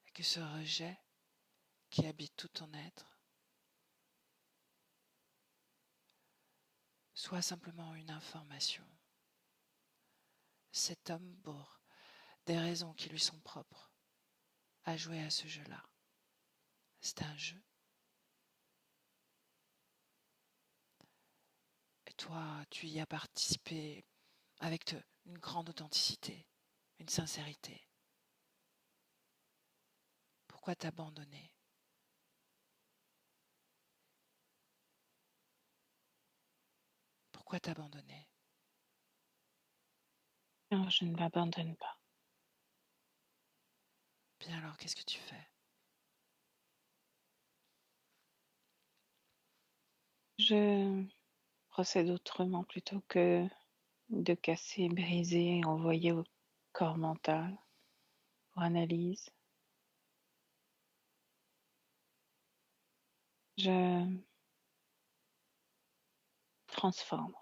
Et que ce rejet qui habite tout ton être soit simplement une information. Cet homme, pour des raisons qui lui sont propres, a joué à ce jeu-là. C'est un jeu. Et toi, tu y as participé avec une grande authenticité, une sincérité. Pourquoi t'abandonner? Pourquoi t'abandonner? Non, je ne m'abandonne pas. Bien alors, qu'est-ce que tu fais? Je procède autrement plutôt que de casser, briser et envoyer au corps mental pour analyse. Je transforme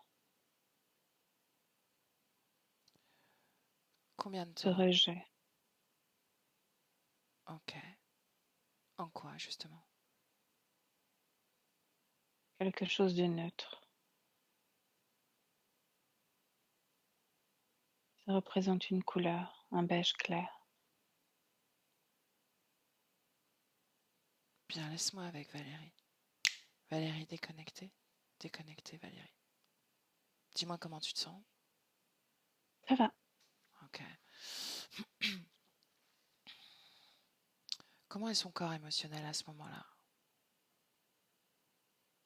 Combien de ce temps? rejet Ok. En quoi, justement? quelque chose de neutre. Ça représente une couleur, un beige clair. Bien, laisse-moi avec Valérie. Valérie, déconnectée. Déconnectée, Valérie. Dis-moi comment tu te sens. Ça va. Ok. Comment est son corps émotionnel à ce moment-là?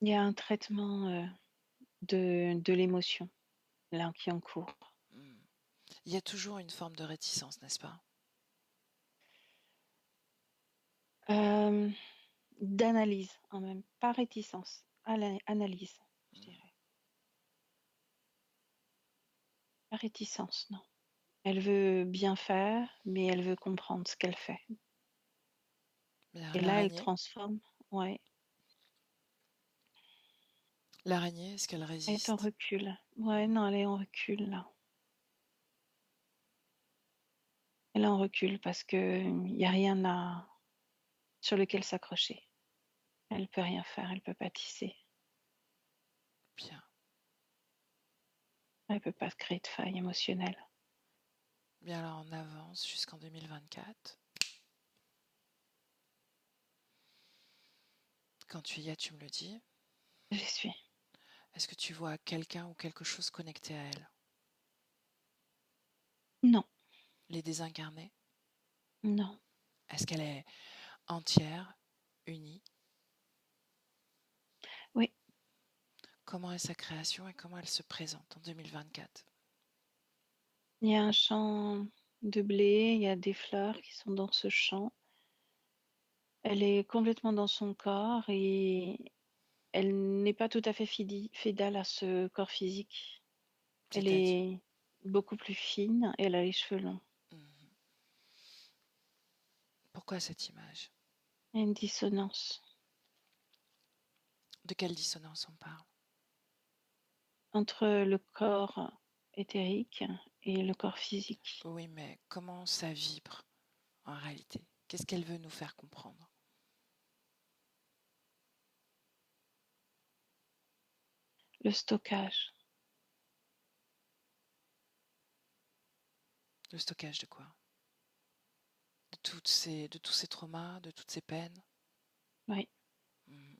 Il y a un traitement de l'émotion là qui est en cours. Hmm. Il y a toujours une forme de réticence, n'est-ce pas? D'analyse en même, pas réticence, analyse, je Hmm. dirais. Pas réticence, non. Elle veut bien faire, mais elle veut comprendre ce qu'elle fait. Bien, Et là, elle transforme. Ouais, l'araignée, est-ce qu'elle elle est en résiste? recul. Ouais, non, elle est en recul, là. Elle est en recul parce que il n'y a rien sur lequel s'accrocher. Elle peut rien faire, elle peut pas tisser. Bien. Elle peut pas créer de faille émotionnelle. Bien, alors on avance jusqu'en 2024. Quand tu y es, tu me le dis. J'y suis. Est-ce que tu vois quelqu'un ou quelque chose connecté à elle? Non, Les désincarnés? non. Est-ce qu'elle est entière, unie? Oui, Comment est sa création et comment elle se présente en 2024? il y a un champ de blé, il y a des fleurs qui sont dans ce champ. Elle est complètement dans son corps et elle n'est pas tout à fait fidèle à ce corps physique. Elle C'est-à-dire? est beaucoup plus fine et elle a les cheveux longs. Mhm. Pourquoi cette image? Il y a une dissonance De quelle dissonance on parle? entre le corps éthérique et le corps physique. Oui, mais comment ça vibre en réalité? Qu'est-ce qu'elle veut nous faire comprendre? Le stockage, Le stockage de quoi? De tous ces traumas, de toutes ces peines? oui, Mhm.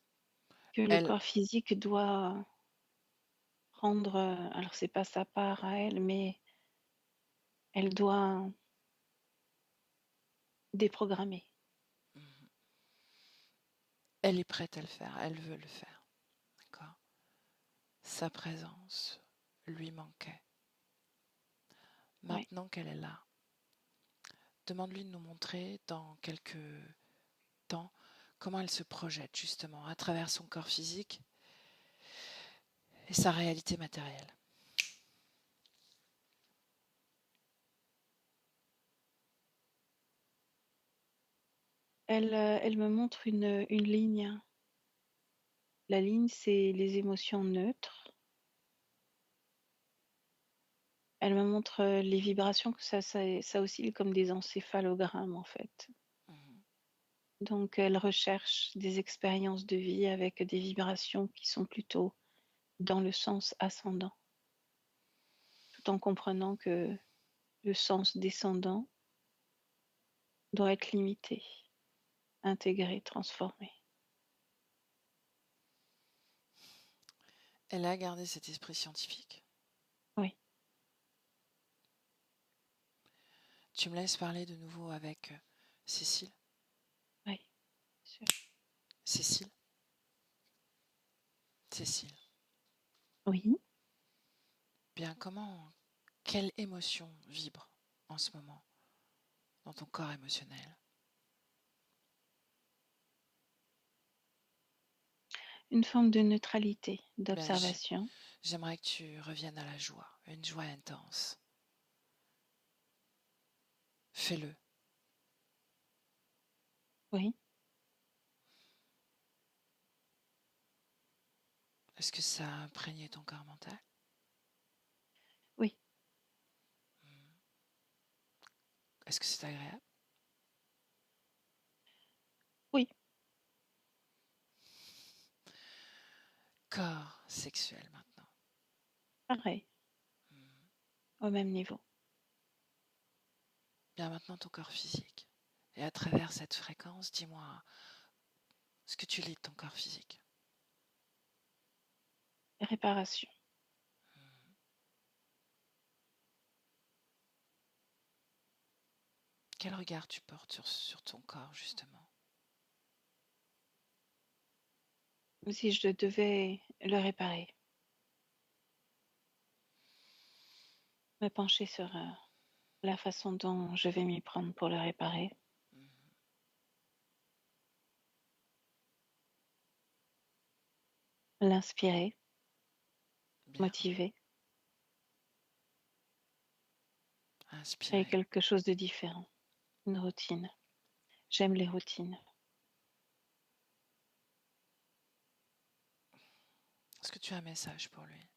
que le Elle, corps physique doit prendre, alors c'est pas sa part à elle, mais elle doit déprogrammer. mhm. Elle est prête à le faire, elle veut le faire. D'accord? Sa présence lui manquait. Oui. Maintenant qu'elle est là, demande-lui de nous montrer dans quelques temps comment elle se projette justement à travers son corps physique et sa réalité matérielle. Elle me montre une ligne. La ligne, c'est les émotions neutres. Elle me montre les vibrations, que ça oscille comme des encéphalogrammes en fait. Mhm. Donc elle recherche des expériences de vie avec des vibrations qui sont plutôt dans le sens ascendant, tout en comprenant que le sens descendant doit être limité, intégré, transformé. Elle a gardé cet esprit scientifique. Oui, Tu me laisses parler de nouveau avec Cécile. oui, sûr. Cécile. Cécile. Oui. Bien, quelle émotion vibre en ce moment dans ton corps émotionnel? Une forme de neutralité, Bien, d'observation. j'aimerais que tu reviennes à la joie, une joie intense. Fais-le. Oui, Est-ce que ça a imprégné ton corps mental? oui, Est-ce que c'est agréable? oui. Corps sexuel maintenant. Pareil, au même niveau. Bien maintenant ton corps physique. Et à travers cette fréquence, dis-moi ce que tu lis de ton corps physique. Réparation. Quel regard tu portes sur ton corps justement? Si je devais le réparer, me pencher sur la façon dont je vais m'y prendre pour le réparer, l'inspirer, Bien. motiver, créer Inspirez. quelque chose de différent, une routine. J'aime les routines. Est-ce que tu as un message pour lui?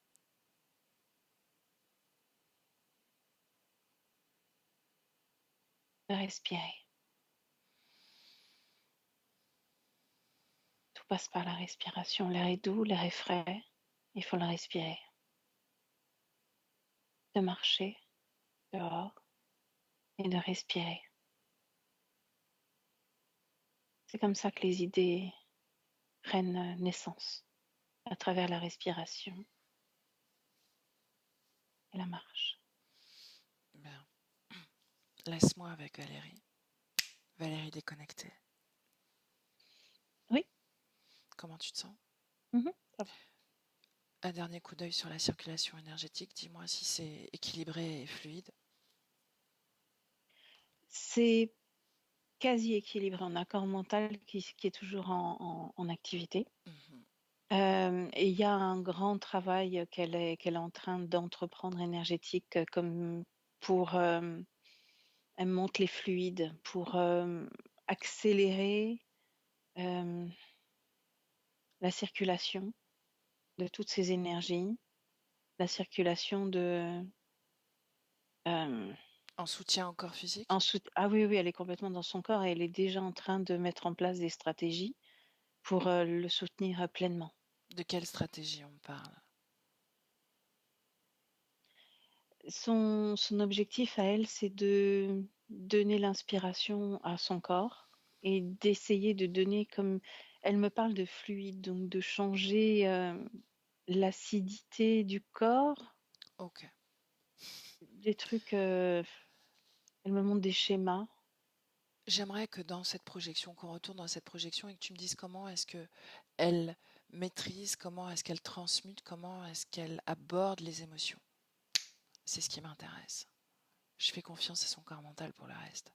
Respirer. Tout passe par la respiration. L'air est doux, l'air est frais. Il faut le respirer. De marcher dehors et de respirer. C'est comme ça que les idées prennent naissance, à travers la respiration et la marche. Bien. Laisse-moi avec Valérie. Valérie déconnectée. Oui. Comment tu te sens? Ça va. Un dernier coup d'œil sur la circulation énergétique. Dis-moi si c'est équilibré et fluide. C'est quasi équilibré. On a un corps mental qui est toujours en activité. Et il y a un grand travail qu'elle est en train d'entreprendre énergétique, comme pour elle monte les fluides, pour accélérer la circulation de toutes ces énergies, la circulation de En soutien au corps physique? ah oui, elle est complètement dans son corps et elle est déjà en train de mettre en place des stratégies pour le soutenir pleinement. De quelle stratégie on parle? Son objectif à elle, c'est de donner l'inspiration à son corps et d'essayer de donner, comme elle me parle de fluide, donc de changer l'acidité du corps, Ok. des trucs, elle me montre des schémas. J'aimerais que dans cette projection, qu'on retourne dans cette projection et que tu me dises comment est-ce que elle maîtrise, comment est-ce qu'elle transmute, comment est-ce qu'elle aborde les émotions. C'est ce qui m'intéresse. Je fais confiance à son corps mental pour le reste.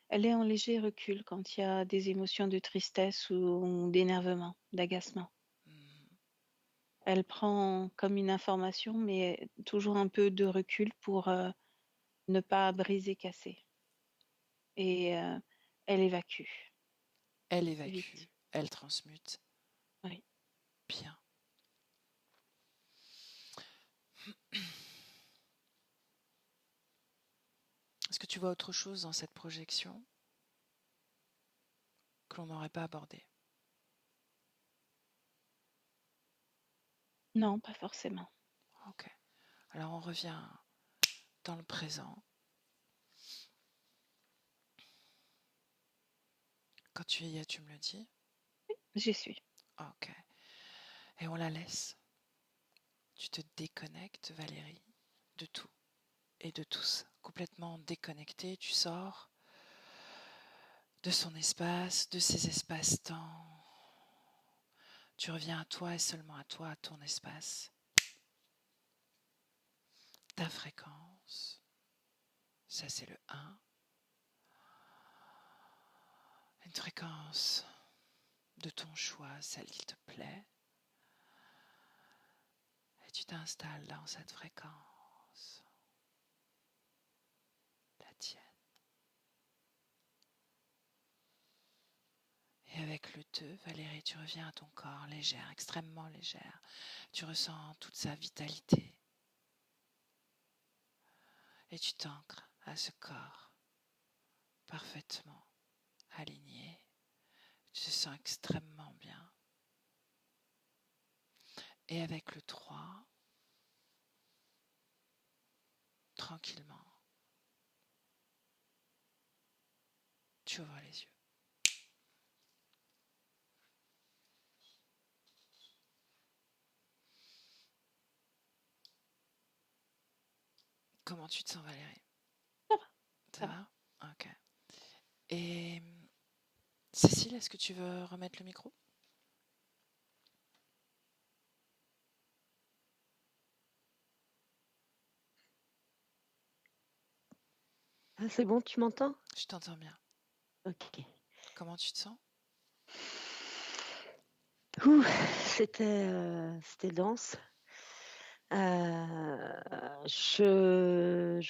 Elle est en léger recul quand il y a des émotions de tristesse ou d'énervement, d'agacement. Elle prend comme une information, mais toujours un peu de recul pour ne pas briser, casser. Et elle évacue. Elle C'est évacue, vite. elle transmute. Oui. Bien. Est-ce que tu vois autre chose dans cette projection que l'on n'aurait pas abordé? Non, pas forcément. Ok. Alors on revient dans le présent. Quand tu y es, tu me le dis. J'y suis. Ok. Et on la laisse. Tu te déconnectes, Valérie, de tout et de tous. Complètement déconnectée, tu sors de son espace, de ses espaces-temps. Tu reviens à toi et seulement à toi, à ton espace. Ta fréquence. Ça, c'est le 1. Une fréquence de ton choix, celle qui te plaît. Et tu t'installes dans cette fréquence. La tienne. Et avec le 2, Valérie, tu reviens à ton corps légère, extrêmement légère. Tu ressens toute sa vitalité. Et tu t'ancres à ce corps parfaitement aligné. Tu te sens extrêmement bien. Et avec le 3, tranquillement, tu ouvres les yeux. Comment tu te sens, Valérie? Ça va. Ça va? Ok. Et Cécile, est-ce que tu veux remettre le micro? Ah, c'est bon, tu m'entends? Je t'entends bien. Ok. Comment tu te sens? Ouh, c'était dense. Je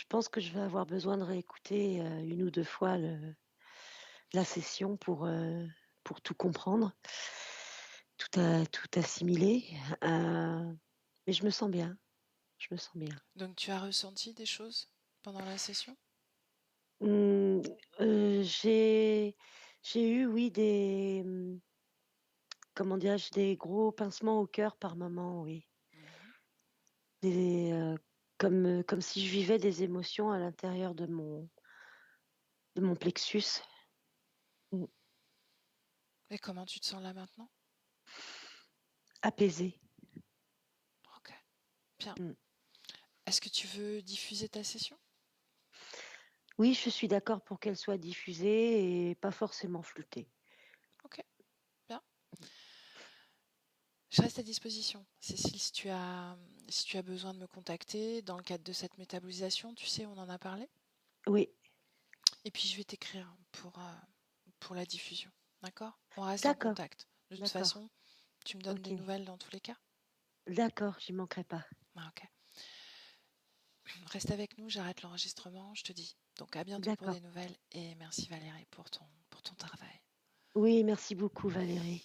pense que je vais avoir besoin de réécouter, 1 ou 2 fois la session pour tout comprendre, tout assimiler, mais je me sens bien, je me sens bien. Donc tu as ressenti des choses pendant la session? Mmh, j'ai eu, oui, comment dirais-je? Des gros pincements au cœur par moments, oui. Mhm. Des, comme si je vivais des émotions à l'intérieur de mon plexus. Mmh, Et comment tu te sens là maintenant? apaisée. Ok, bien. Mmh. Est-ce que tu veux diffuser ta session? Oui, je suis d'accord pour qu'elle soit diffusée et pas forcément floutée. Ok, bien. Je reste à disposition. Cécile, si tu as besoin de me contacter dans le cadre de cette métabolisation, tu sais, on en a parlé. Oui, Et puis je vais t'écrire pour la diffusion. D'accord? On reste en d'accord, contact. De toute d'accord. façon, tu me donnes des OK. nouvelles dans tous les cas. D'accord, j'y manquerai pas. Ah, ok. Reste avec nous, j'arrête l'enregistrement, je te dis. Donc à bientôt pour D'accord. des nouvelles et merci Valérie pour ton travail. Oui, merci beaucoup Valérie.